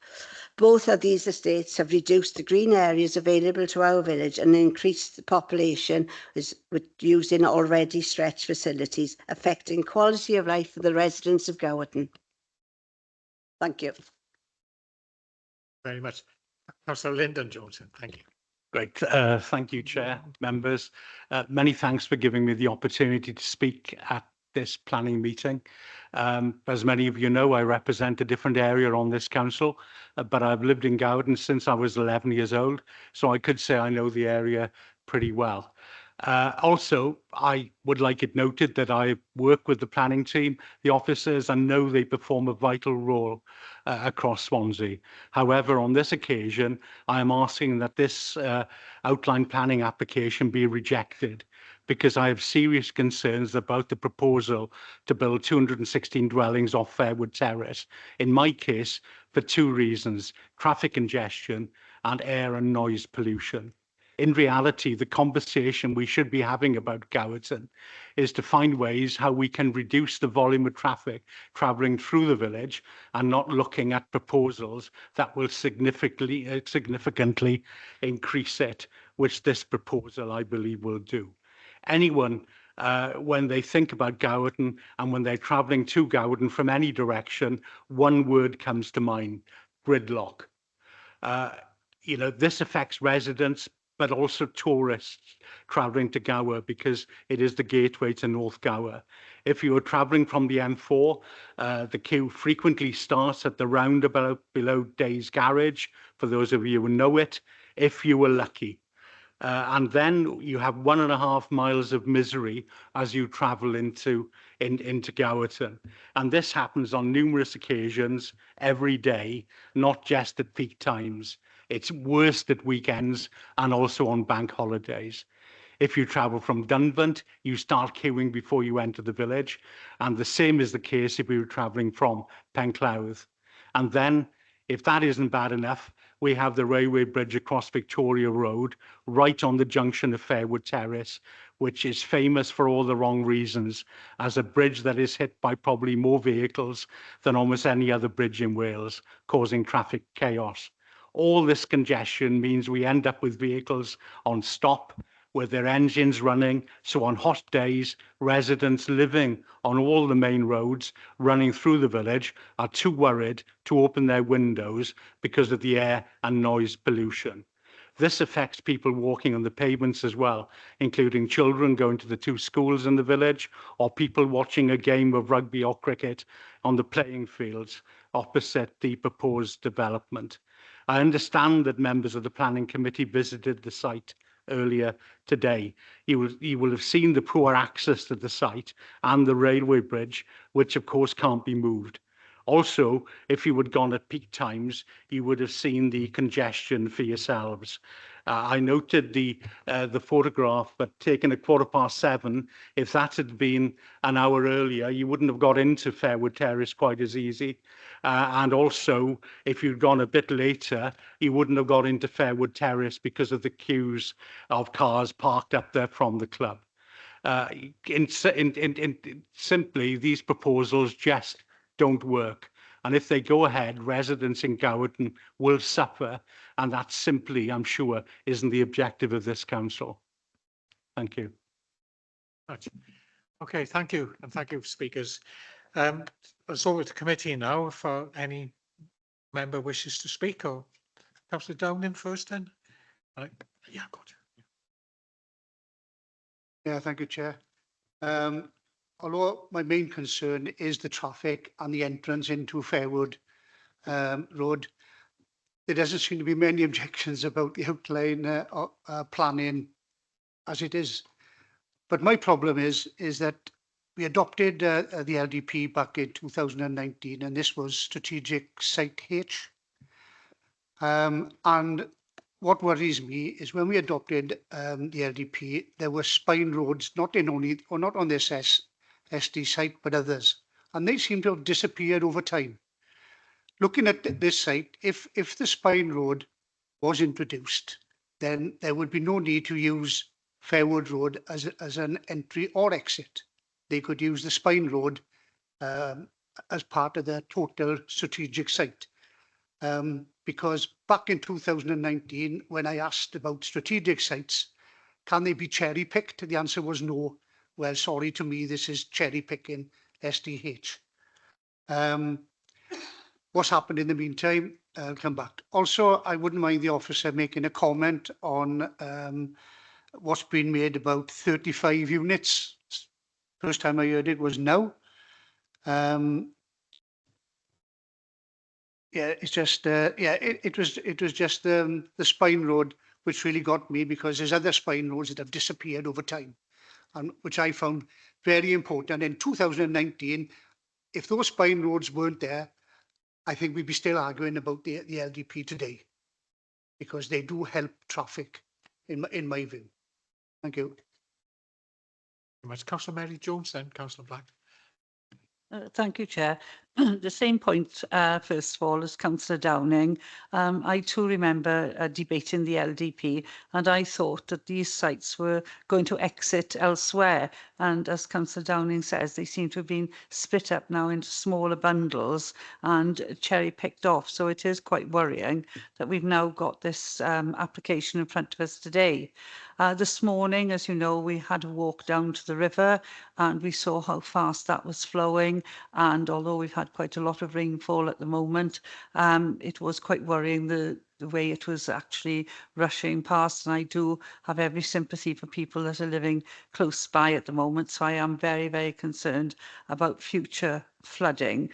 Both of these estates have reduced the green areas available to our village and increased the population with using already stretched facilities, affecting quality of life for the residents of Gowerton. Thank you. Very much. Councillor Lyndon Johnson, thank you. Great. Thank you, Chair, members. Many thanks for giving me the opportunity to speak at this planning meeting. As many of you know, I represent a different area on this council, but I've lived in Gowerton since I was 11 years old, so I could say I know the area pretty well. Also, I would like it noted that I work with the planning team, the officers, and know they perform a vital role across Swansea. However, on this occasion, I am asking that this outline planning application be rejected because I have serious concerns about the proposal to build 216 dwellings off Fairwood Terrace. In my case, for two reasons: traffic congestion and air and noise pollution. In reality, the conversation we should be having about Gowerton is to find ways how we can reduce the volume of traffic travelling through the village and not looking at proposals that will significantly increase it, which this proposal, I believe, will do. Anyone, when they think about Gowerton and when they're travelling to Gowerton from any direction, one word comes to mind: gridlock. This affects residents, but also tourists travelling to Gower because it is the gateway to North Gower. If you are travelling from the M4, the queue frequently starts at the roundabout below Day's Garage, for those of you who know it, if you were lucky. And then you have 1.5 miles of misery as you travel into Gowerton. And this happens on numerous occasions every day, not just at peak times. It's worst at weekends and also on bank holidays. If you travel from Dunford, you start queuing before you enter the village. And the same is the case if you're travelling from Penclawdd. And then, if that isn't bad enough, we have the railway bridge across Victoria Road, right on the junction of Fairwood Terrace, which is famous for all the wrong reasons, as a bridge that is hit by probably more vehicles than almost any other bridge in Wales, causing traffic chaos. All this congestion means we end up with vehicles on stop with their engines running. So on hot days, residents living on all the main roads running through the village are too worried to open their windows because of the air and noise pollution. This affects people walking on the pavements as well, including children going to the two schools in the village or people watching a game of rugby or cricket on the playing fields opposite the proposed development. I understand that members of the planning committee visited the site earlier today. You will have seen the poor access to the site and the railway bridge, which of course can't be moved. Also, if you had gone at peak times, you would have seen the congestion for yourselves. I noted the photograph, but taken at 7:15, if that had been an hour earlier, you wouldn't have got into Fairwood Terrace quite as easy. And also, if you'd gone a bit later, you wouldn't have got into Fairwood Terrace because of the queues of cars parked up there from the club. Simply, these proposals just don't work. And if they go ahead, residents in Gowerton will suffer. And that simply, I'm sure, isn't the objective of this council. Thank you. Right. Okay, thank you. And thank you, speakers. It's over to committee now for any member wishes to speak, or Councillor Downing first then. Right. Yeah, good. Yeah, thank you, Chair. Although my main concern is the traffic and the entrance into Fairwood Road, there doesn't seem to be many objections about the outline planning as it is. But my problem is that we adopted the LDP back in 2019, and this was Strategic Site H. And what worries me is when we adopted the LDP, there were spine roads, not on this SD site, but others, and they seem to have disappeared over time. Looking at this site, if the spine road was introduced, then there would be no need to use Fairwood Road as an entry or exit. They could use the spine road as part of the total strategic site. Because back in 2019, when I asked about strategic sites, can they be cherry picked? The answer was no. Well, sorry to me, this is cherry picking SDH. What's happened in the meantime? I'll come back. Also, I wouldn't mind the officer making a comment on what's been made about 35 units. First time I heard it was now. Yeah, it's just it was just the spine road which really got me, because there's other spine roads that have disappeared over time, and which I found very important. In 2019, if those spine roads weren't there, I think we'd be still arguing about the LDP today, because they do help traffic in my view. Thank you. Councillor Mary Jones then, Councillor Black. Thank you, Chair. The same point, first of all, as Councillor Downing. I too remember debating the LDP, and I thought that these sites were going to exit elsewhere. And as Councillor Downing says, they seem to have been split up now into smaller bundles and cherry picked off. So it is quite worrying that we've now got this application in front of us today. This morning, as you know, we had a walk down to the river and we saw how fast that was flowing. And although we've had quite a lot of rainfall at the moment, it was quite worrying the way it was actually rushing past. And I do have every sympathy for people that are living close by at the moment. So I am very, very concerned about future flooding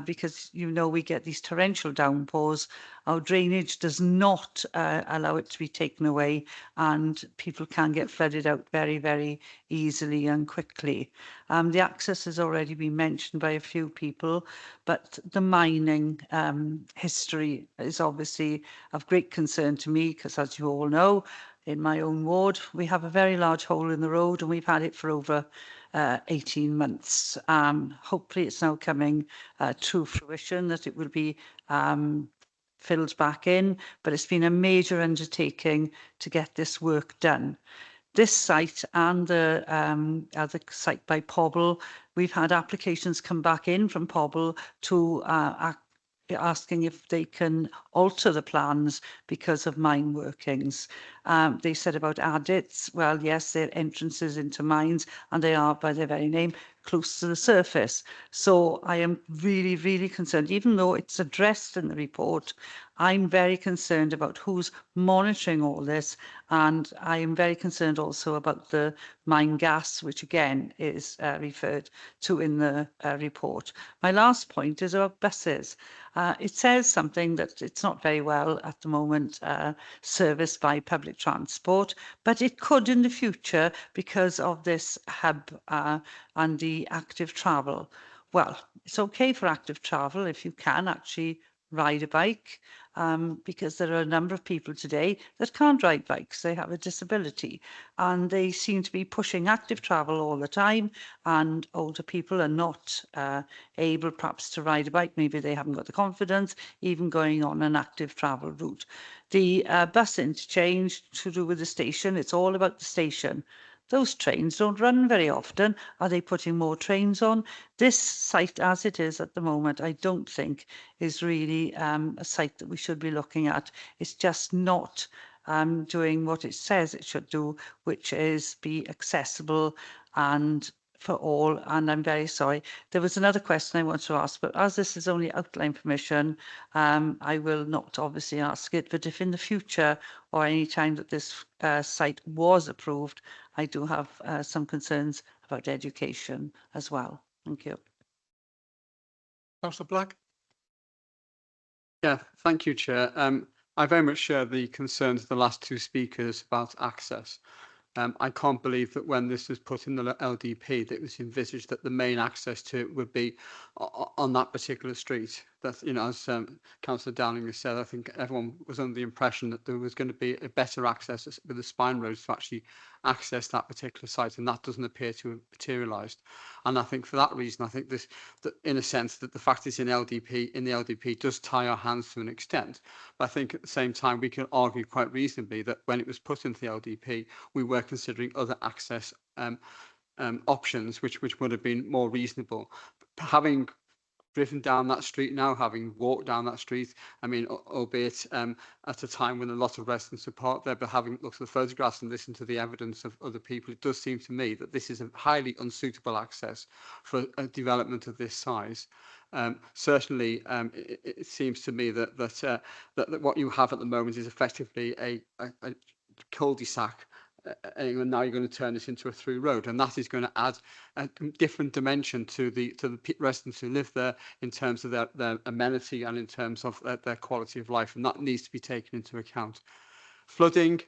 because, you know, we get these torrential downpours. Our drainage does not allow it to be taken away, and people can get flooded out very, very easily and quickly. The access has already been mentioned by a few people, but the mining history is obviously of great concern to me, because as you all know, in my own ward, we have a very large hole in the road and we've had it for over 18 months. Hopefully it's now coming to fruition that it will be filled back in, but it's been a major undertaking to get this work done. This site and the other site by Pobble, we've had applications come back in from Pobble to asking if they can alter the plans because of mine workings. They said about adits, well, yes, they're entrances into mines, and they are, by their very name, close to the surface. So I am really, really concerned, even though it's addressed in the report, I'm very concerned about who's monitoring all this, and I am very concerned also about the mine gas, which again is referred to in the report. My last point is about buses. It says something that it's not very well at the moment serviced by public transport, but it could in the future because of this hub and the active travel. Well, it's okay for active travel if you can actually ride a bike, because there are a number of people today that can't ride bikes. They have a disability, and they seem to be pushing active travel all the time, and older people are not able perhaps to ride a bike. Maybe they haven't got the confidence even going on an active travel route. The bus interchange to do with the station, it's all about the station. those trains don't run very often. Are they putting more trains on? This site, as it is at the moment, I don't think is really a site that we should be looking at. It's just not doing what it says it should do, which is be accessible and for all. And I'm very sorry. There was another question I want to ask, but as this is only outline permission, I will not obviously ask it. But if in the future or any time that this site was approved, I do have some concerns about education as well. Thank you. Councillor Black? Yeah, thank you, Chair. I very much share the concerns of the last two speakers about access. I can't believe that when this was put in the LDP, that it was envisaged that the main access to it would be on that particular street. That, you know, as Councillor Dowling has said, I think everyone was under the impression that there was going to be a better access with the spine roads to actually access that particular site, and that doesn't appear to have materialised. And I think for that reason, I think this, that in a sense, that the fact it's in the LDP does tie our hands to an extent. But I think at the same time, we can argue quite reasonably that when it was put into the LDP, we were considering other access options, which would have been more reasonable. Having driven down that street now, having walked down that street, I mean, albeit at a time when a lot of residents are parked there, but having looked at the photographs and listened to the evidence of other people, it does seem to me that this is a highly unsuitable access for a development of this size. Certainly, it seems to me that what you have at the moment is effectively a cul-de-sac, and now you're going to turn this into a through road, and that is going to add a different dimension to the residents who live there in terms of their amenity and in terms of their quality of life, and that needs to be taken into account. Flooding,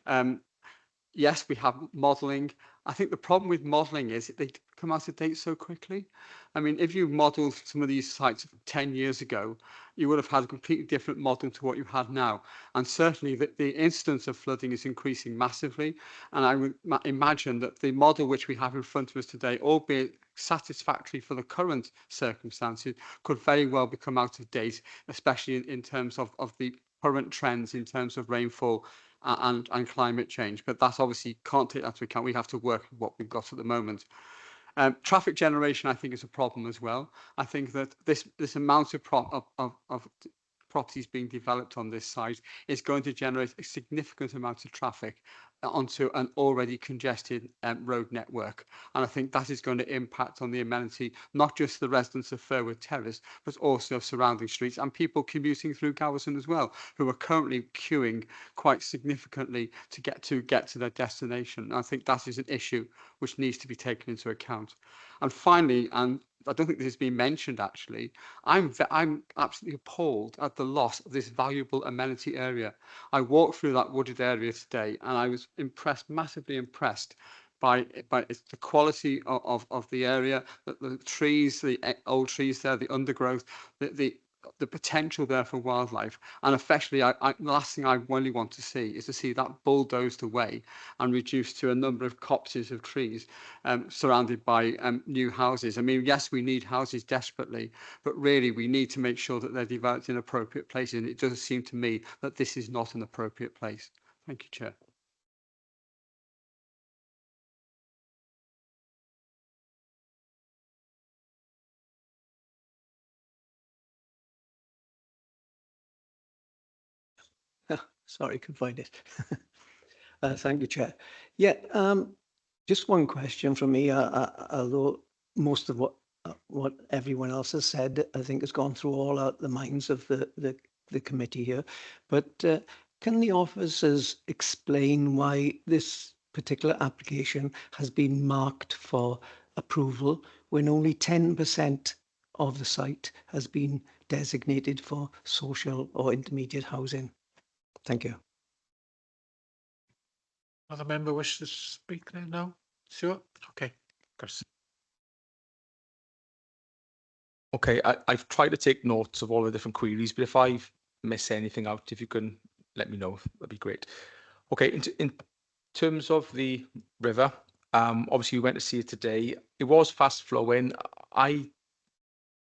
yes, we have modelling. I think the problem with modelling is they come out of date so quickly. I mean, if you modelled some of these sites 10 years ago, you would have had a completely different model to what you have now. And certainly the incidence of flooding is increasing massively. And I would imagine that the model which we have in front of us today, albeit satisfactory for the current circumstances, could very well become out of date, especially in terms of the current trends in terms of rainfall and climate change. But that obviously can't take that into account. We have to work with what we've got at the moment. Traffic generation, I think, is a problem as well. I think that this amount of properties being developed on this site is going to generate a significant amount of traffic onto an already congested road network. And I think that is going to impact on the amenity, not just the residents of Furwood Terrace, but also of surrounding streets and people commuting through Gowerson as well, who are currently queuing quite significantly to get to their destination. And I think that is an issue which needs to be taken into account. And finally, and I don't think this has been mentioned actually, I'm absolutely appalled at the loss of this valuable amenity area. I walked through that wooded area today and I was massively impressed by the quality of the area, the trees, the old trees there, the undergrowth, the potential there for wildlife. And especially, the last thing I really want to see is to see that bulldozed away and reduced to a number of copses of trees surrounded by new houses. I mean, yes, we need houses desperately, but really we need to make sure that they're developed in appropriate places. And it does seem to me that this is not an appropriate place. Thank you, Chair. Sorry, couldn't find it. Thank you, Chair. Yeah, just one question from me, although most of what everyone else has said, I think has gone through all the minds of the committee here. But can the officers explain why this particular application has been marked for approval when only 10% of the site has been designated for social or intermediate housing? Thank you. Another member wish to speak there? No? Sure? Okay. Chris. Okay, I've tried to take notes of all the different queries, but if I've missed anything out, if you can let me know, that'd be great. Okay, in terms of the river, obviously we went to see it today. It was fast flowing. I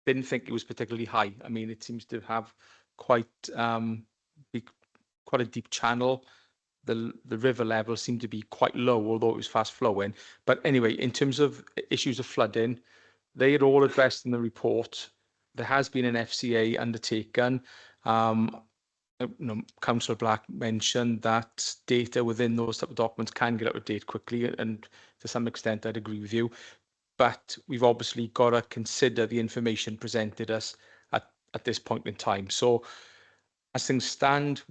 didn't think it was particularly high. I mean, it seems to have quite a deep channel. the river level seemed to be quite low, although it was fast flowing. But anyway, in terms of issues of flooding, they are all addressed in the report. There has been an FCA undertaken. Councillor Black mentioned that data within those type of documents can get out of date quickly, and to some extent I'd agree with you. But we've obviously got to consider the information presented us at this point in time. So as things stand,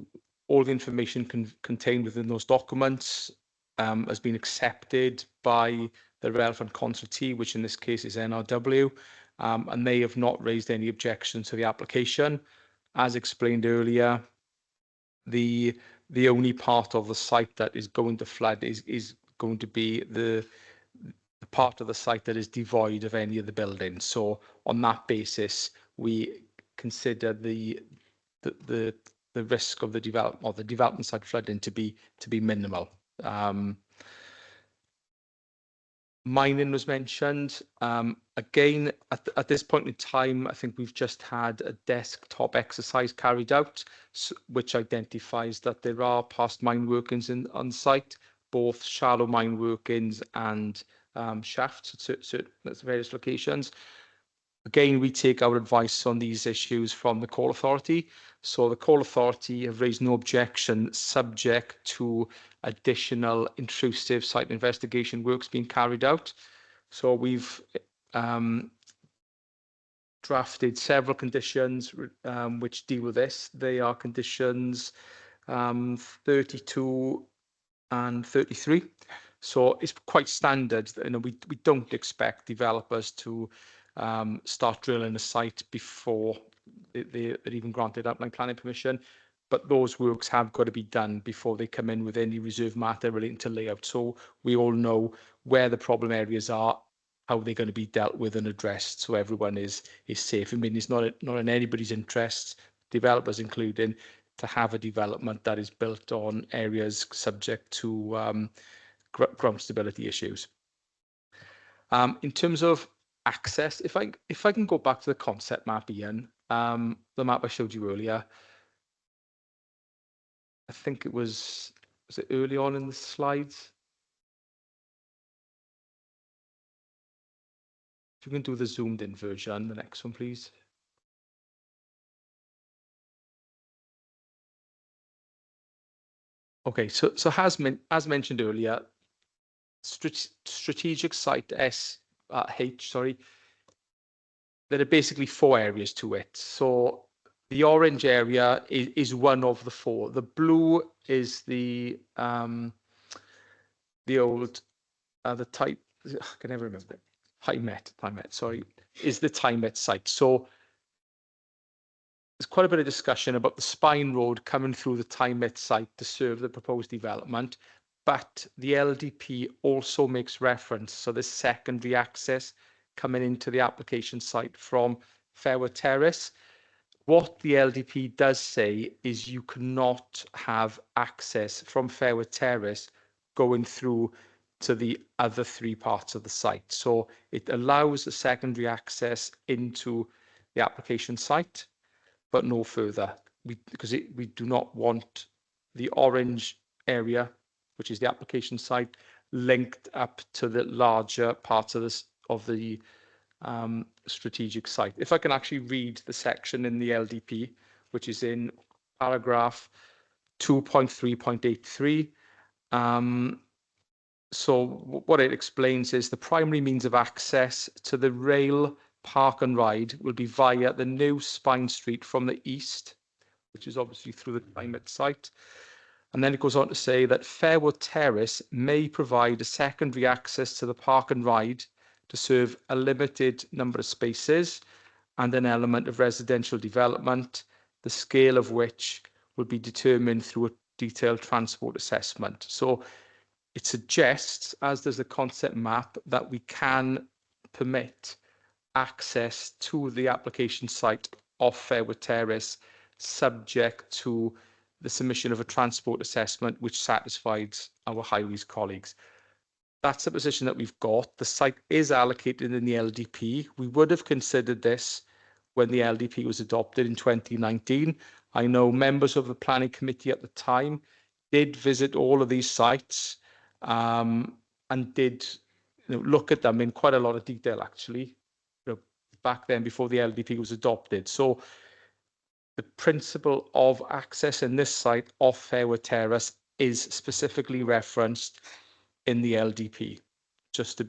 all the information contained within those documents has been accepted by the relevant consultee, which in this case is NRW, and they have not raised any objection to the application. As explained earlier, the only part of the site that is going to flood is going to be the part of the site that is devoid of any of the buildings. So on that basis, we consider the risk of the development side flooding to be minimal. Mining was mentioned. Again, at this point in time, I think we've just had a desktop exercise carried out, which identifies that there are past mine workings on site, both shallow mine workings and shafts at various locations. Again, we take our advice on these issues from the Coal Authority. So the Coal Authority have raised no objection subject to additional intrusive site investigation works being carried out. So we've drafted several conditions which deal with this. They are conditions 32 and 33. So it's quite standard. We don't expect developers to start drilling a site before they're even granted outline planning permission, but those works have got to be done before they come in with any reserve matter relating to layout. So we all know where the problem areas are, how they're going to be dealt with and addressed, so everyone is safe. I mean, it's not in anybody's interests, developers including, to have a development that is built on areas subject to ground stability issues. In terms of access, if I can go back to the concept map, Ian, the map I showed you earlier, I think it was it early on in the slides? If you can do the zoomed in version, the next one, please. Okay, so as mentioned earlier, strategic site H, sorry, there are basically 4 areas to it. So the orange area is one of the 4. The blue is the old the type, I can never remember it. Tymet, sorry, is the Tymet site. So there's quite a bit of discussion about the spine road coming through the Tymet site to serve the proposed development, but the LDP also makes reference, so the secondary access coming into the application site from Fairwood Terrace. What the LDP does say is you cannot have access from Fairwood Terrace going through to the other 3 parts of the site. So it allows a secondary access into the application site, but no further, because we do not want the orange area, which is the application site, linked up to the larger parts of the strategic site. If I can actually read the section in the LDP, which is in paragraph 2.3.83. So what it explains is the primary means of access to the rail park and ride will be via the new spine street from the east, which is obviously through the Tymet site. And then it goes on to say that Fairwood Terrace may provide a secondary access to the park and ride to serve a limited number of spaces and an element of residential development, the scale of which will be determined through a detailed transport assessment. So it suggests, as does the concept map, that we can permit access to the application site of Fairwood Terrace subject to the submission of a transport assessment which satisfies our highways colleagues. That's the position that we've got. The site is allocated in the LDP. We would have considered this when the LDP was adopted in 2019. I know members of the planning committee at the time did visit all of these sites and did look at them in quite a lot of detail, actually, back then before the LDP was adopted. So the principle of access in this site off Fairwood Terrace is specifically referenced in the LDP, just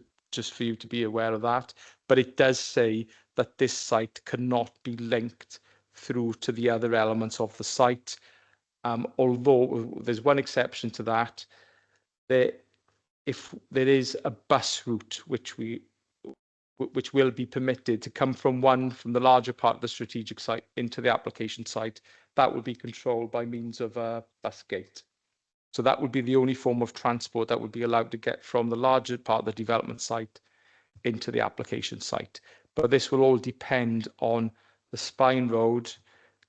for you to be aware of that. But it does say that this site cannot be linked through to the other elements of the site. Although there's one exception to that, if there is a bus route which will be permitted to come from the larger part of the strategic site into the application site, that will be controlled by means of a bus gate. So that would be the only form of transport that would be allowed to get from the larger part of the development site into the application site. But this will all depend on the spine road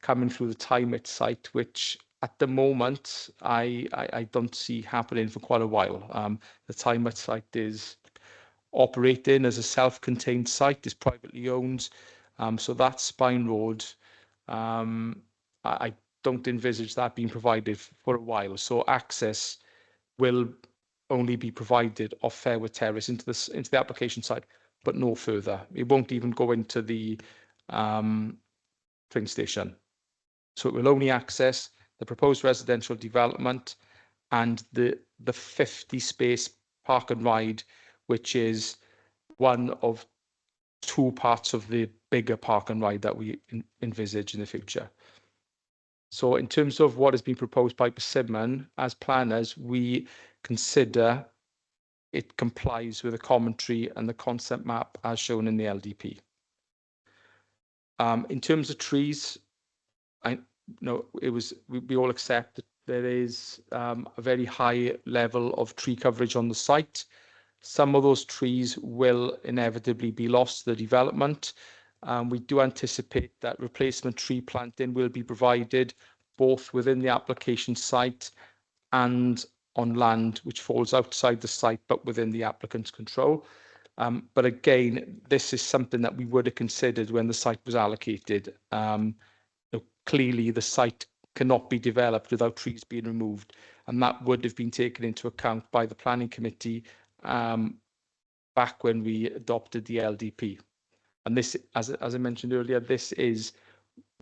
coming through the Timett site, which at the moment I don't see happening for quite a while. The Timett site is operating as a self-contained site, is privately owned. So that spine road, I don't envisage that being provided for a while. So access will only be provided off Fairwood Terrace into the application site, but no further. It won't even go into the train station. So it will only access the proposed residential development and the 50 space park and ride, which is one of two parts of the bigger park and ride that we envisage in the future. So in terms of what has been proposed by Persimmon, as planners, we consider it complies with the commentary and the concept map as shown in the LDP. In terms of trees, we all accept that there is a very high level of tree coverage on the site. Some of those trees will inevitably be lost to the development. We do anticipate that replacement tree planting will be provided both within the application site and on land which falls outside the site but within the applicant's control. But again, this is something that we would have considered when the site was allocated. Clearly, the site cannot be developed without trees being removed, and that would have been taken into account by the planning committee back when we adopted the LDP. And this, as I mentioned earlier, this is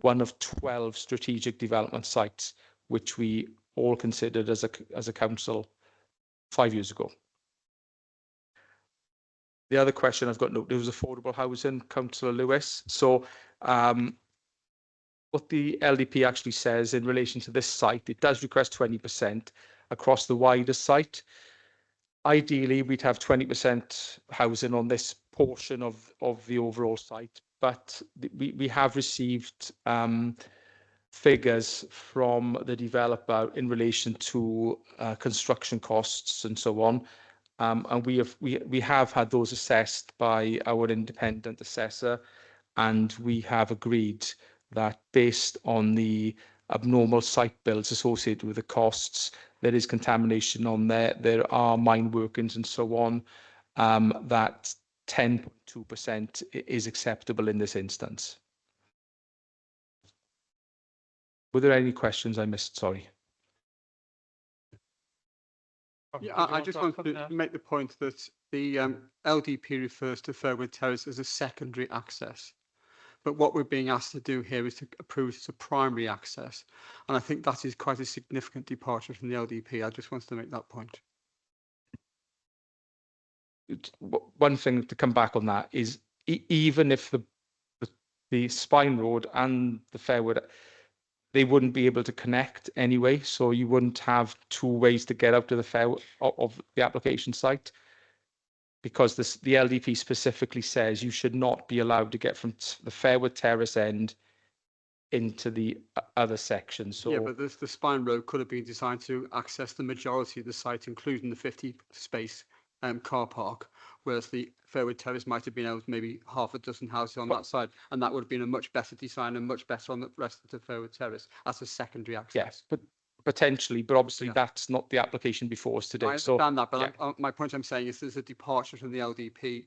one of 12 strategic development sites which we all considered as a council 5 years ago. The other question I've got noted was affordable housing, Councillor Lewis. So what the LDP actually says in relation to this site, it does request 20% across the wider site. Ideally, we'd have 20% housing on this portion of the overall site, but we have received figures from the developer in relation to construction costs and so on. And we have had those assessed by our independent assessor, and we have agreed that based on the abnormal site builds associated with the costs, there is contamination on there. There are mine workings and so on, that 10.2% is acceptable in this instance. Were there any questions I missed? Sorry. Yeah, I just wanted to make the point that the LDP refers to Fairwood Terrace as a secondary access. But what we're being asked to do here is to approve it as a primary access. And I think that is quite a significant departure from the LDP. I just wanted to make that point. One thing to come back on that is even if the spine road and the Fairwood, they wouldn't be able to connect anyway. So you wouldn't have two ways to get out to the Fairwood of the application site, because the LDP specifically says you should not be allowed to get from the Fairwood Terrace end into the other section. So yeah, but the spine road could have been designed to access the majority of the site, including the 50 space car park, whereas the Fairwood Terrace might have been able to maybe half a dozen houses on that side, and that would have been a much better design and much better on the rest of the Fairwood Terrace as a secondary access. Yes, but potentially, but obviously that's not the application before us today. I understand that, but my point I'm saying is there's a departure from the LDP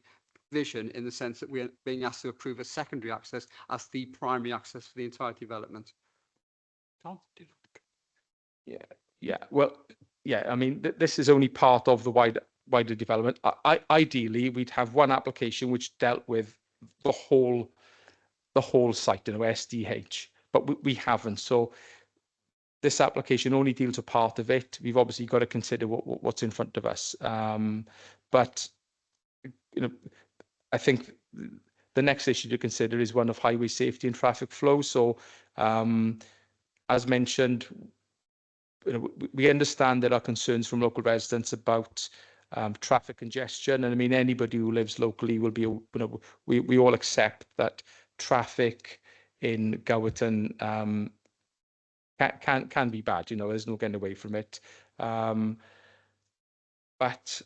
vision in the sense that we're being asked to approve a secondary access as the primary access for the entire development. Yeah, Yeah, well, yeah, I mean, this is only part of the wider development. Ideally, we'd have one application which dealt with the whole site, SDH, but we haven't. So this application only deals with part of it. We've obviously got to consider what's in front of us. But I think the next issue to consider is one of highway safety and traffic flow. So, as mentioned, we understand there are concerns from local residents about traffic congestion, and I mean anybody who lives locally will be, we all accept that traffic in Gowerton can be bad. There's no getting away from it. But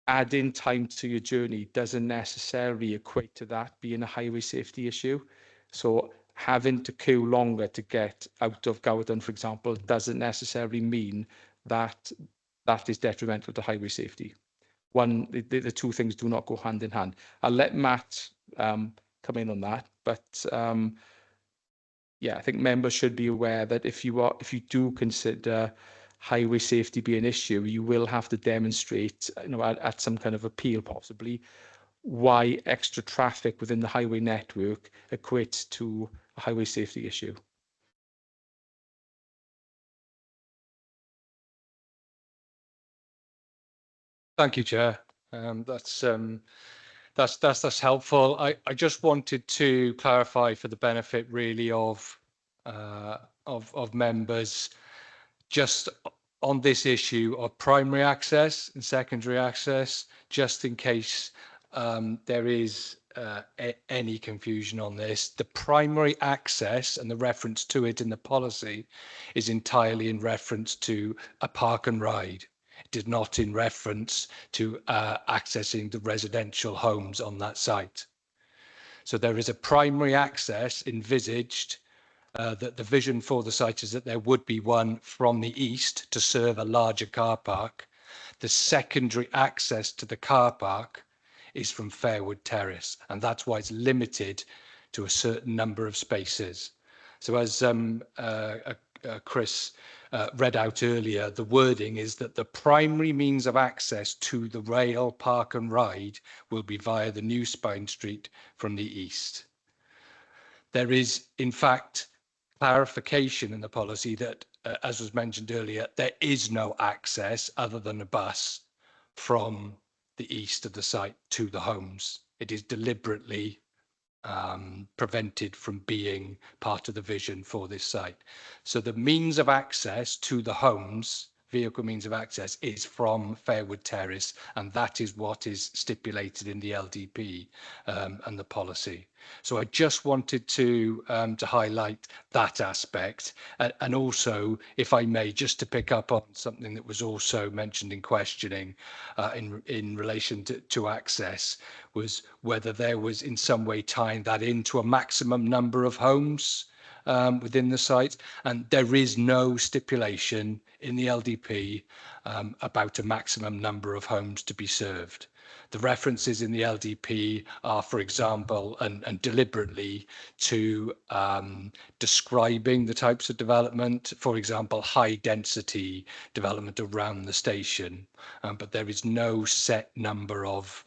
adding time to your journey doesn't necessarily equate to that being a highway safety issue. So having to queue longer to get out of Gowerton, for example, doesn't necessarily mean that that is detrimental to highway safety. The two things do not go hand in hand. I'll let Matt come in on that, but yeah, I think members should be aware that if you do consider highway safety be an issue, you will have to demonstrate, at some kind of appeal possibly, why extra traffic within the highway network equates to a highway safety issue. Thank you, Chair. That's helpful. I just wanted to clarify for the benefit really of members, just on this issue of primary access and secondary access, just in case there is any confusion on this. The primary access and the reference to it in the policy is entirely in reference to a park and ride. It is not in reference to accessing the residential homes on that site. So there is a primary access envisaged that the vision for the site is that there would be one from the east to serve a larger car park. The secondary access to the car park is from Fairwood Terrace, and that's why it's limited to a certain number of spaces. So as Chris read out earlier, the wording is that the primary means of access to the rail, park and ride will be via the new Spine Street from the east. There is, in fact, clarification in the policy that, as was mentioned earlier, there is no access other than a bus from the east of the site to the homes. It is deliberately prevented from being part of the vision for this site. So the means of access to the homes, vehicle means of access, is from Fairwood Terrace, and that is what is stipulated in the LDP and the policy. So I just wanted to highlight that aspect, and also, if I may, just to pick up on something that was also mentioned in questioning in relation to access, was whether there was in some way tying that into a maximum number of homes within the site, and there is no stipulation in the LDP about a maximum number of homes to be served. The references in the LDP are, for example, and deliberately to describing the types of development, for example, high density development around the station, but there is no set number of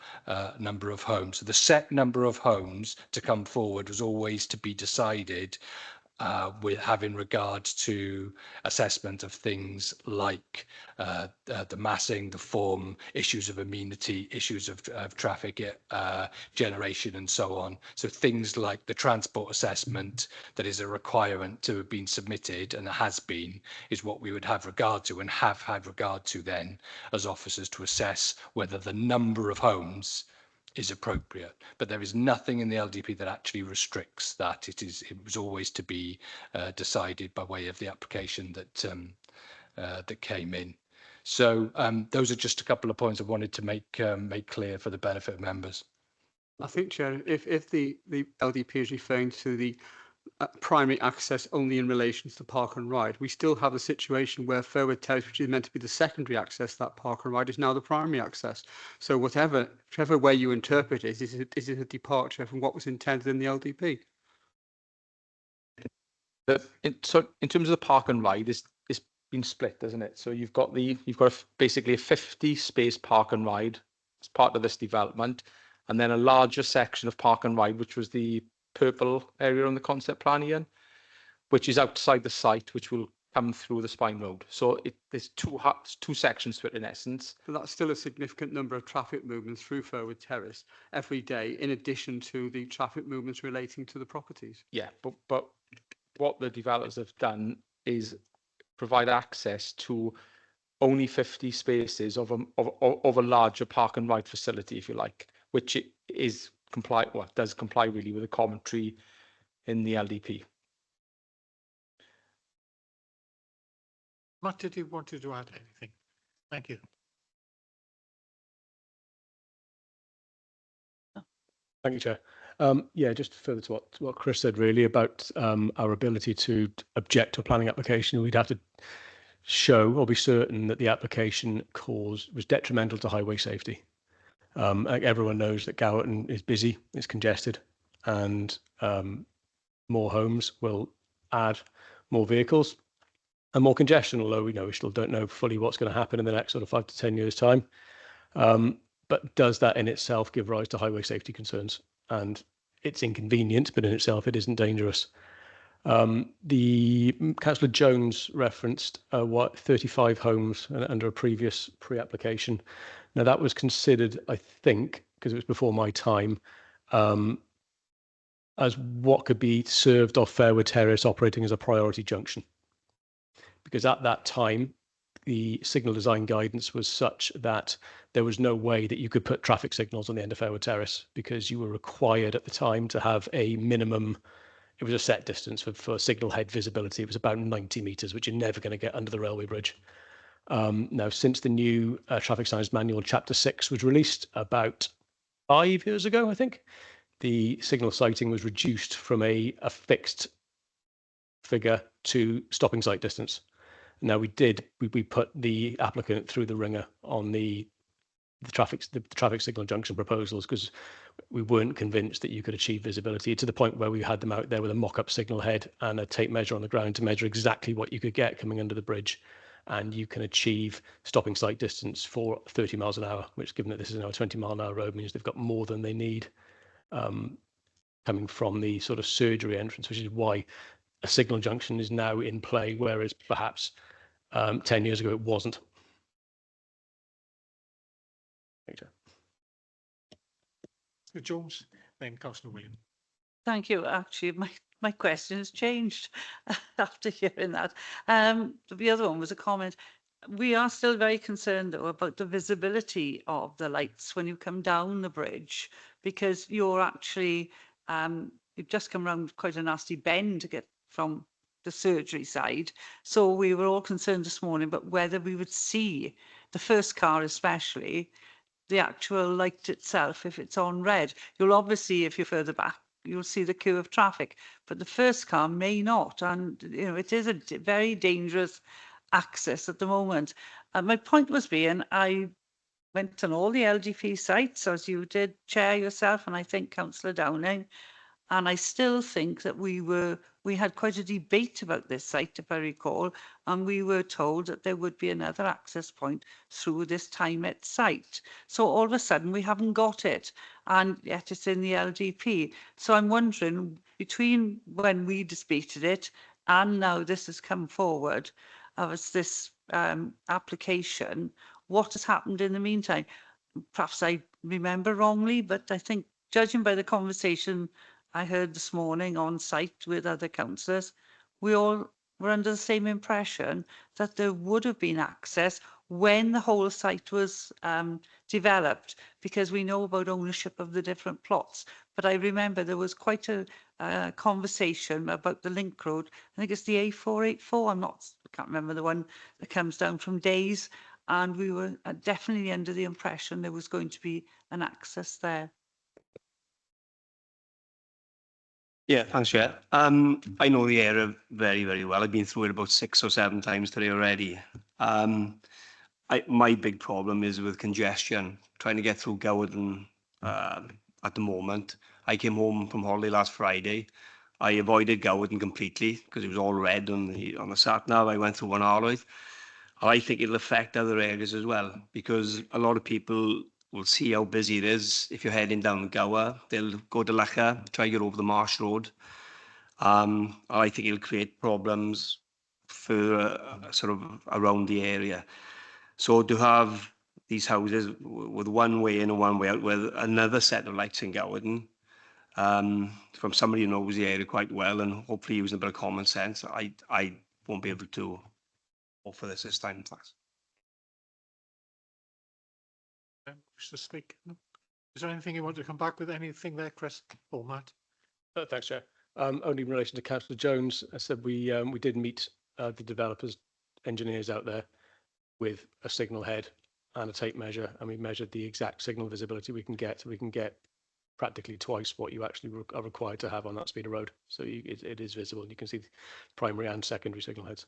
homes. So the set number of homes to come forward was always to be decided with having regard to assessment of things like the massing, the form, issues of amenity, issues of traffic generation and so on. So things like the transport assessment that is a requirement to have been submitted and has been is what we would have regard to and have had regard to then as officers to assess whether the number of homes is appropriate, but there is nothing in the LDP that actually restricts that. It was always to be decided by way of the application that came in. So those are just a couple of points I wanted to make clear for the benefit of members. I think, Chair, if the LDP is referring to the primary access only in relation to the park and ride, we still have the situation where Fairwood Terrace, which is meant to be the secondary access, that park and ride, is now the primary access. So whichever way you interpret it, is it a departure from what was intended in the LDP? So in terms of the park and ride, it's been split, doesn't it? So you've got basically a 50 space park and ride as part of this development, and then a larger section of park and ride, which was the purple area on the concept plan, Ian, which is outside the site, which will come through the spine road. So there's two sections to it in essence. But that's still a significant number of traffic movements through Furwood Terrace every day, in addition to the traffic movements relating to the properties. Yeah, but what the developers have done is provide access to only 50 spaces of a larger park and ride facility, if you like, which it is does comply really with the commentary in the LDP. Matt, did you want to add anything? Thank you. Thank you, Chair. Yeah, just further to what Chris said, really, about our ability to object to a planning application, we'd have to show or be certain that the application was detrimental to highway safety. Like everyone knows that Gowerton is busy, it's congested, and more homes will add more vehicles and more congestion, although we still don't know fully what's going to happen in the next sort of 5 to 10 years' time. But does that in itself give rise to highway safety concerns? And it's inconvenient, but in itself it isn't dangerous. The Councillor Jones referenced 35 homes under a previous pre-application. Now that was considered, I think, because it was before my time, as what could be served off Fairwood Terrace operating as a priority junction. Because at that time, the signal design guidance was such that there was no way that you could put traffic signals on the end of Fairwood Terrace, because you were required at the time to have a minimum, it was a set distance for signal head visibility. It was about 90 metres, which you're never going to get under the railway bridge. Now, since the new Traffic Signs Manual Chapter 6 was released about 5 years ago, I think, the signal sighting was reduced from a fixed figure to stopping sight distance. Now we put the applicant through the ringer on the traffic signal junction proposals, because we weren't convinced that you could achieve visibility, to the point where we had them out there with a mock-up signal head and a tape measure on the ground to measure exactly what you could get coming under the bridge. And you can achieve stopping sight distance for 30 miles an hour, which, given that this is now a 20-mile-an-hour road, means they've got more than they need coming from the sort of surgery entrance, which is why a signal junction is now in play, whereas perhaps 10 years ago it wasn't. Thank you. Jones, then Councillor William. Thank you. Actually, my question has changed after hearing that. The other one was a comment. We are still very concerned, though, about the visibility of the lights when you come down the bridge, because you're actually, you've just come around quite a nasty bend to get from the surgery side. So we were all concerned this morning about whether we would see the first car, especially the actual light itself, if it's on red. You'll obviously, if you're further back, you'll see the queue of traffic, but the first car may not. And, it is a very dangerous access at the moment. My point was being, I went on all the LDP sites, as you did, Chair, yourself, and I think Councillor Downing, and I still think that we had quite a debate about this site, if I recall, and we were told that there would be another access point through this Tymet site. So all of a sudden we haven't got it, and yet it's in the LDP. So I'm wondering, between when we disputed it and now this has come forward as this application, what has happened in the meantime? Perhaps I remember wrongly, but I think, judging by the conversation I heard this morning on site with other councillors, we all were under the same impression that there would have been access when the whole site was developed, because we know about ownership of the different plots. But I remember there was quite a conversation about the link road. I think it's the A484. I can't remember the one that comes down from Days. And we were definitely under the impression there was going to be an access there. Yeah, thanks, Chair. I know the area very, very well. I've been through it about 6 or 7 times today already. My big problem is with congestion, trying to get through Gowerton at the moment. I came home from holiday last Friday, I avoided Gowden completely because it was all red on the sat nav. I went through one Arloedd. I think it'll affect other areas as well, because a lot of people will see how busy it is. If you're heading down Gower, they'll go to Lacha, try to get over the Marsh Road. I think it'll create problems for sort of around the area. So to have these houses with one way in and one way out with another set of lights in Gowden, from somebody who knows the area quite well and hopefully using a bit of common sense, I won't be able to offer this time. Thanks. Wish to speak? No? Is there anything you want to come back with? Anything there, Chris or Matt? Thanks, Chair. Only in relation to Councillor Jones, I said we did meet the developers, engineers out there with a signal head and a tape measure, and we measured the exact signal visibility we can get. We can get practically twice what you actually are required to have on that speed of road. So it is visible. You can see the primary and secondary signal heads.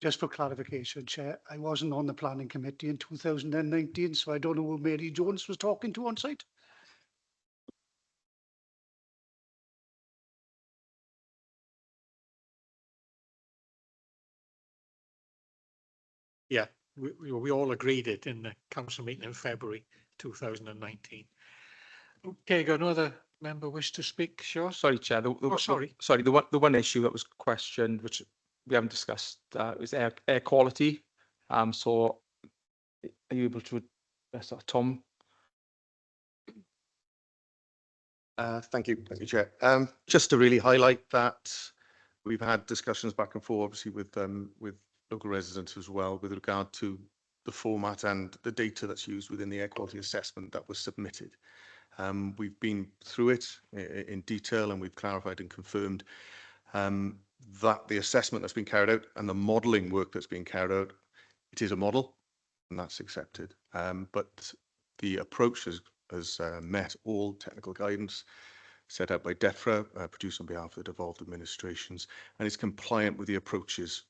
Just for clarification, Chair, I wasn't on the planning committee in 2019, so I don't know who Mary Jones was talking to on site. Yeah, we all agreed it in the council meeting in February 2019. Okay, got another member wish to speak? Sure. Sorry, Chair. Sorry. The one issue that was questioned, which we haven't discussed, is air quality. So are you able to address that, Tom? Thank you, Chair. Just to really highlight that we've had discussions back and forth, obviously with local residents as well, with regard to the format and the data that's used within the air quality assessment that was submitted. We've been through it in detail, and we've clarified and confirmed that the assessment that's been carried out and the modelling work that's been carried out, it is a model, and that's accepted. But the approach has met all technical guidance set out by DEFRA, produced on behalf of the devolved administrations, and is compliant with the approaches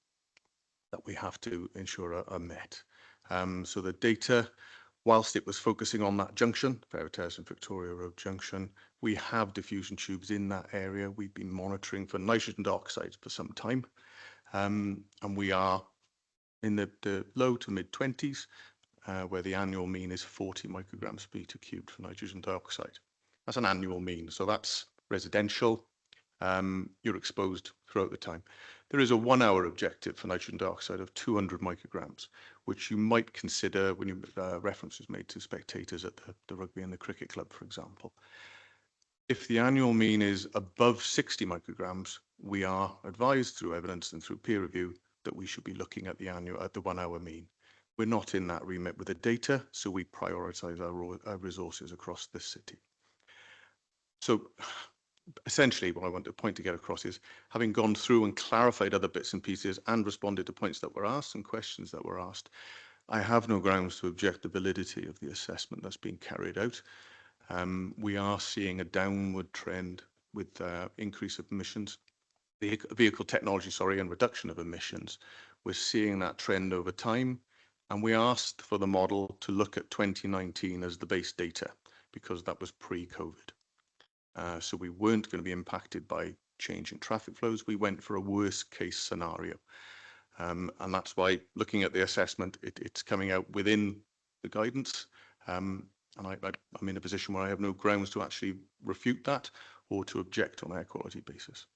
that we have to ensure are met. So the data, whilst it was focusing on that junction, Fairwood Terrace and Victoria Road junction, we have diffusion tubes in that area. We've been monitoring for nitrogen dioxide for some time, and we are in the low to mid 20s, where the annual mean is 40 micrograms per meter cubed for nitrogen dioxide. That's an annual mean, so that's residential. You're exposed throughout the time. There is a 1 hour objective for nitrogen dioxide of 200 micrograms, which you might consider when you reference is made to spectators at the rugby and the cricket club, for example. If the annual mean is above 60 micrograms, we are advised through evidence and through peer review that we should be looking at the 1 hour mean. We're not in that remit with the data, so we prioritise our resources across this city. So essentially what I want the point to get across is, having gone through and clarified other bits and pieces and responded to points that were asked and questions that were asked, I have no grounds to object the validity of the assessment that's being carried out. We are seeing a downward trend with increase of emissions, vehicle technology, and reduction of emissions. We're seeing that trend over time, and we asked for the model to look at 2019 as the base data because that was pre-COVID. So we weren't going to be impacted by change in traffic flows. We went for a worst case scenario. And that's why, looking at the assessment, it's coming out within the guidance. And I'm in a position where I have no grounds to actually refute that or to object on an air quality basis.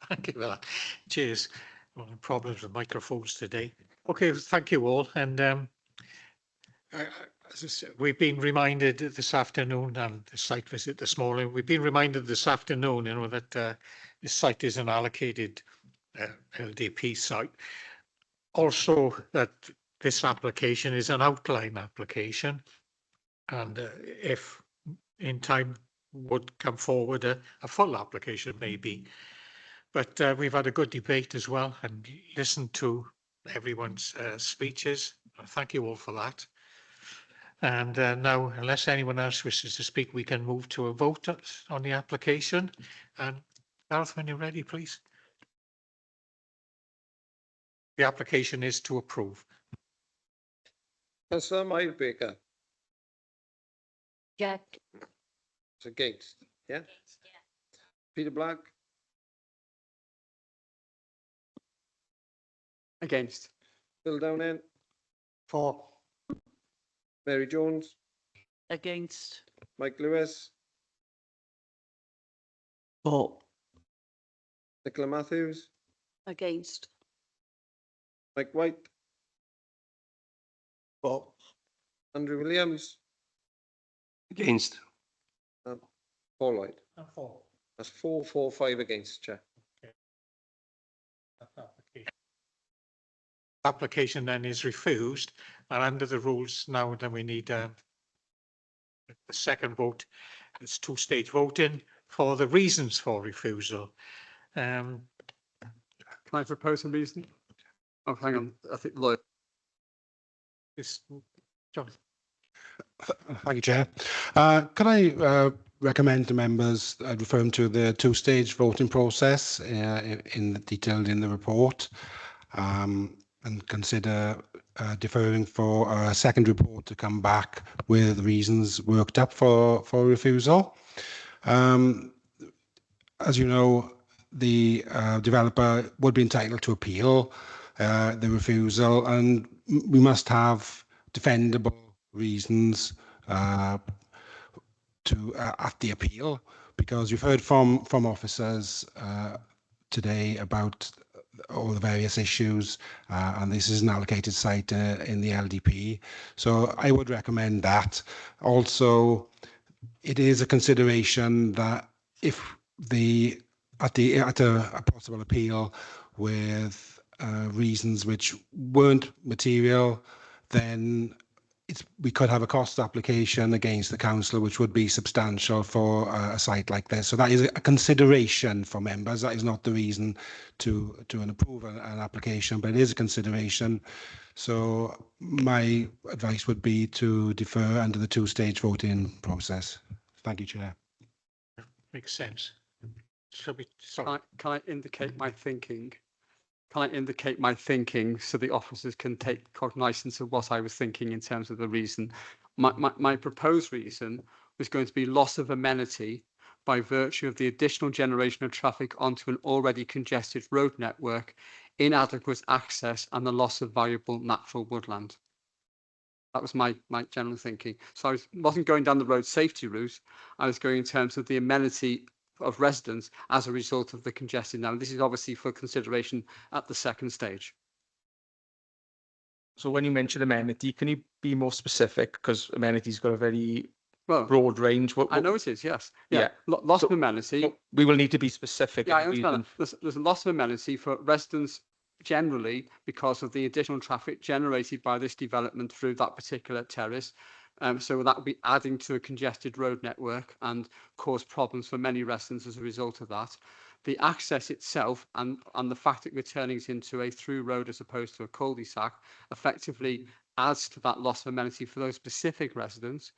Thank you for that. Cheers. Well, problems with microphones today. Okay, thank you all. And as I said, we've been reminded this afternoon, and the site visit this morning, we've been reminded this afternoon, that this site is an allocated LDP site. Also, that this application is an outline application, and if in time would come forward a full application maybe. But we've had a good debate as well and listened to everyone's speeches. Thank you all for that. And now, unless anyone else wishes to speak, we can move to a vote on the application. And Gareth, when you're ready, please. the application is to approve. Councillor Baker, Jack. it's against, yeah? Peter Black, Against. Bill Downing, For. Mary Jones, Against. Mike Lewis, For. Nicola Matthews, Against. Mike White, For. Andrew Williams, Against. Paul Lloyd. For. That's 4-4-5 against, Chair. Application then is refused, and under the rules now, then we need a second vote. It's two-stage voting for the reasons for refusal. Can I propose a reason? Oh, hang on. I think Lloyd. This, John. Thank you, Chair. Can I recommend to members refer them to the two-stage voting process detailed in the report, and consider deferring for a second report to come back with reasons worked up for refusal. As you know, the developer would be entitled to appeal the refusal, and we must have defendable reasons to at the appeal, because you've heard from officers today about all the various issues, and this is an allocated site in the LDP. So I would recommend that. Also, it is a consideration that if at a possible appeal with reasons which weren't material, then we could have a cost application against the council, which would be substantial for a site like this. So that is a consideration for members. That is not the reason to approve an application, but it is a consideration. So my advice would be to defer under the two-stage voting process. Thank you, Chair. Makes sense. Shall we? Can I indicate my thinking? Can I indicate my thinking so the officers can take cognizance of what I was thinking in terms of the reason? My proposed reason was going to be loss of amenity by virtue of the additional generation of traffic onto an already congested road network, inadequate access, and the loss of valuable natural woodland. That was my general thinking. So I wasn't going down the road safety route. I was going in terms of the amenity of residents as a result of the congestion. Now, this is obviously for consideration at the second stage. So when you mention amenity, can you be more specific? Because amenity's got a very broad range. I know it is, yes. Yeah. Loss of amenity. We will need to be specific. Yeah, I understand that. There's a loss of amenity for residents generally because of the additional traffic generated by this development through that particular terrace. So that would be adding to a congested road network and cause problems for many residents as a result of that. The access itself and the fact that we're turning it into a through road as opposed to a cul-de-sac effectively adds to that loss of amenity for those specific residents,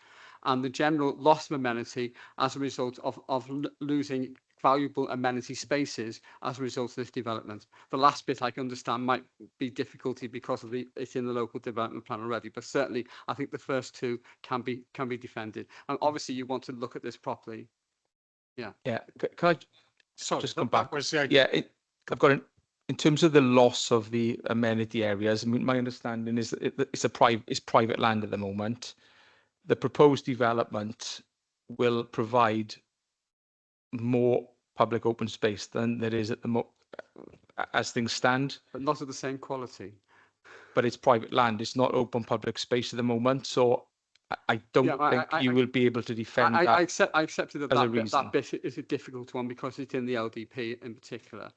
and the general loss of amenity as a result of losing valuable amenity spaces as a result of this development. The last bit I can understand might be difficulty because of it's in the local development plan already, but certainly I think the first two can be defended. And obviously you want to look at this properly. Yeah. Yeah. Can I just come back? Yeah, I've got in terms of the loss of the amenity areas. I mean, my understanding is that it's private land at the moment. The proposed development will provide more public open space than there is at the as things stand. But not of the same quality. But it's private land. It's not open public space at the moment. So I don't think you will be able to defend that. I accepted that bit is a difficult one because it's in the LDP in particular.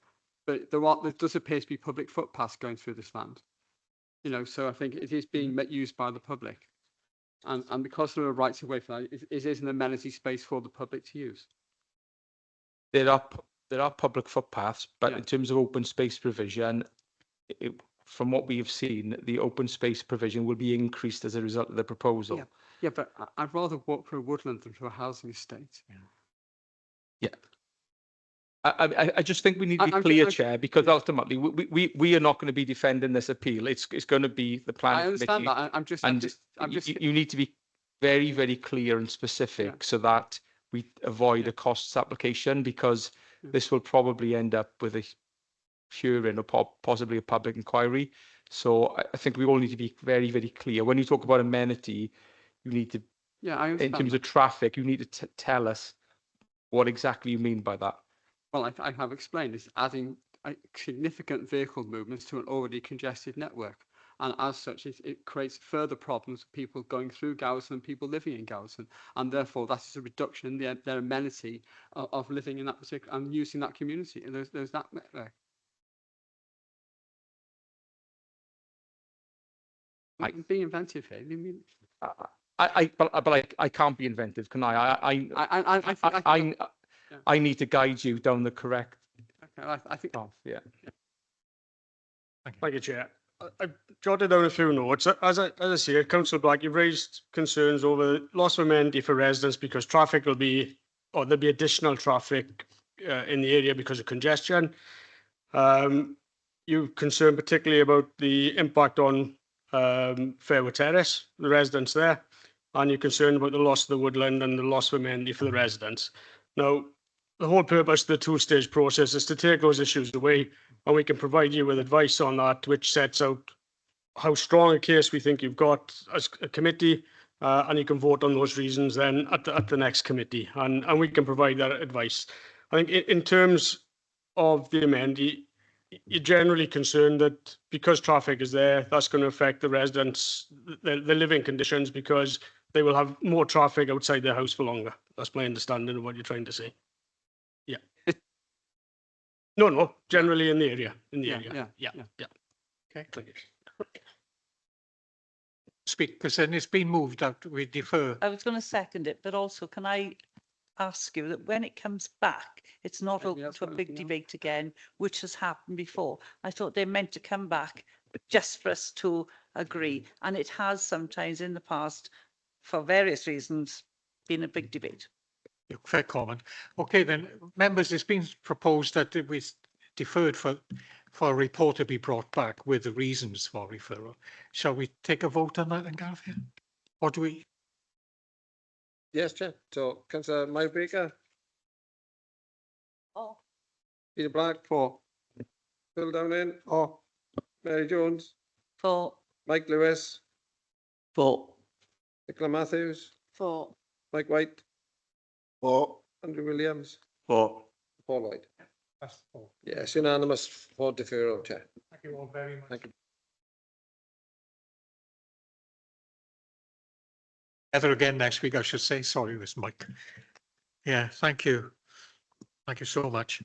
But there does appear to be public footpaths going through this land. You know, so I think it is being used by the public. And because there are rights of way for that, it is an amenity space for the public to use. There are public footpaths, but in terms of open space provision, from what we have seen, the open space provision will be increased as a result of the proposal. Yeah, but I'd rather walk through a woodland than through a housing estate. Yeah. I just think we need to be clear, Chair, because ultimately we are not going to be defending this appeal. It's going to be the planning I understand committee. that. I'm just. You need to be very, very clear and specific so that we avoid a costs application, because this will probably end up with a hearing or possibly a public inquiry. So I think we all need to be very, very clear. When you talk about amenity, you need to, I understand in terms of traffic, you need to tell us what exactly you mean by that. Well, I have explained it's adding significant vehicle movements to an already congested network. And as such, it creates further problems for people going through Gowerson and people living in Gowerson. And therefore, that is a reduction in their amenity of living in that particular and using that community. And there's that network. I'm being inventive here. You mean? But I can't be inventive, can I? I need to guide you down the correct path. Yeah. Thank you, Chair. I've jotted down a few notes. As I say, Councillor Black, you've raised concerns over loss of amenity for residents because traffic will be, or there'll be additional traffic in the area because of congestion. You're concerned particularly about the impact on Fairwood Terrace, the residents there, and you're concerned about the loss of the woodland and the loss of amenity for the residents. Now, the whole purpose of the two-stage process is to take those issues away, and we can provide you with advice on that, which sets out how strong a case we think you've got as a committee, and you can vote on those reasons then at the next committee, and we can provide that advice. I think in terms of the amenity, you're generally concerned that because traffic is there, that's going to affect the residents, their living conditions, because they will have more traffic outside their house for longer. That's my understanding of what you're trying to say. Yeah. No, generally in the area. Yeah. Okay. Speak, because then it's been moved out. We defer. I was going to second it, but also can I ask you that when it comes back, it's not open to a big debate again, which has happened before. I thought they meant to come back just for us to agree. And it has sometimes in the past, for various reasons, been a big debate. Fair comment. Okay, then, members, it's been proposed that it was deferred for a report to be brought back with the reasons for referral. Shall we take a vote on that then, Gareth? Or do we? Yes, Chair. So, Councillor Mybaker. Oh. Peter Black. For. Phil Downing. For. Mary Jones. For. Mike Lewis. For. Nicola Matthews. For. Mike White. For. Andrew Williams. For. Paul Lloyd. That's all. Yes, unanimous for deferral, Chair. Thank you all very much. Thank you. Together again next week, I should say. Sorry, this Mike. Yeah, thank you. Thank you so much.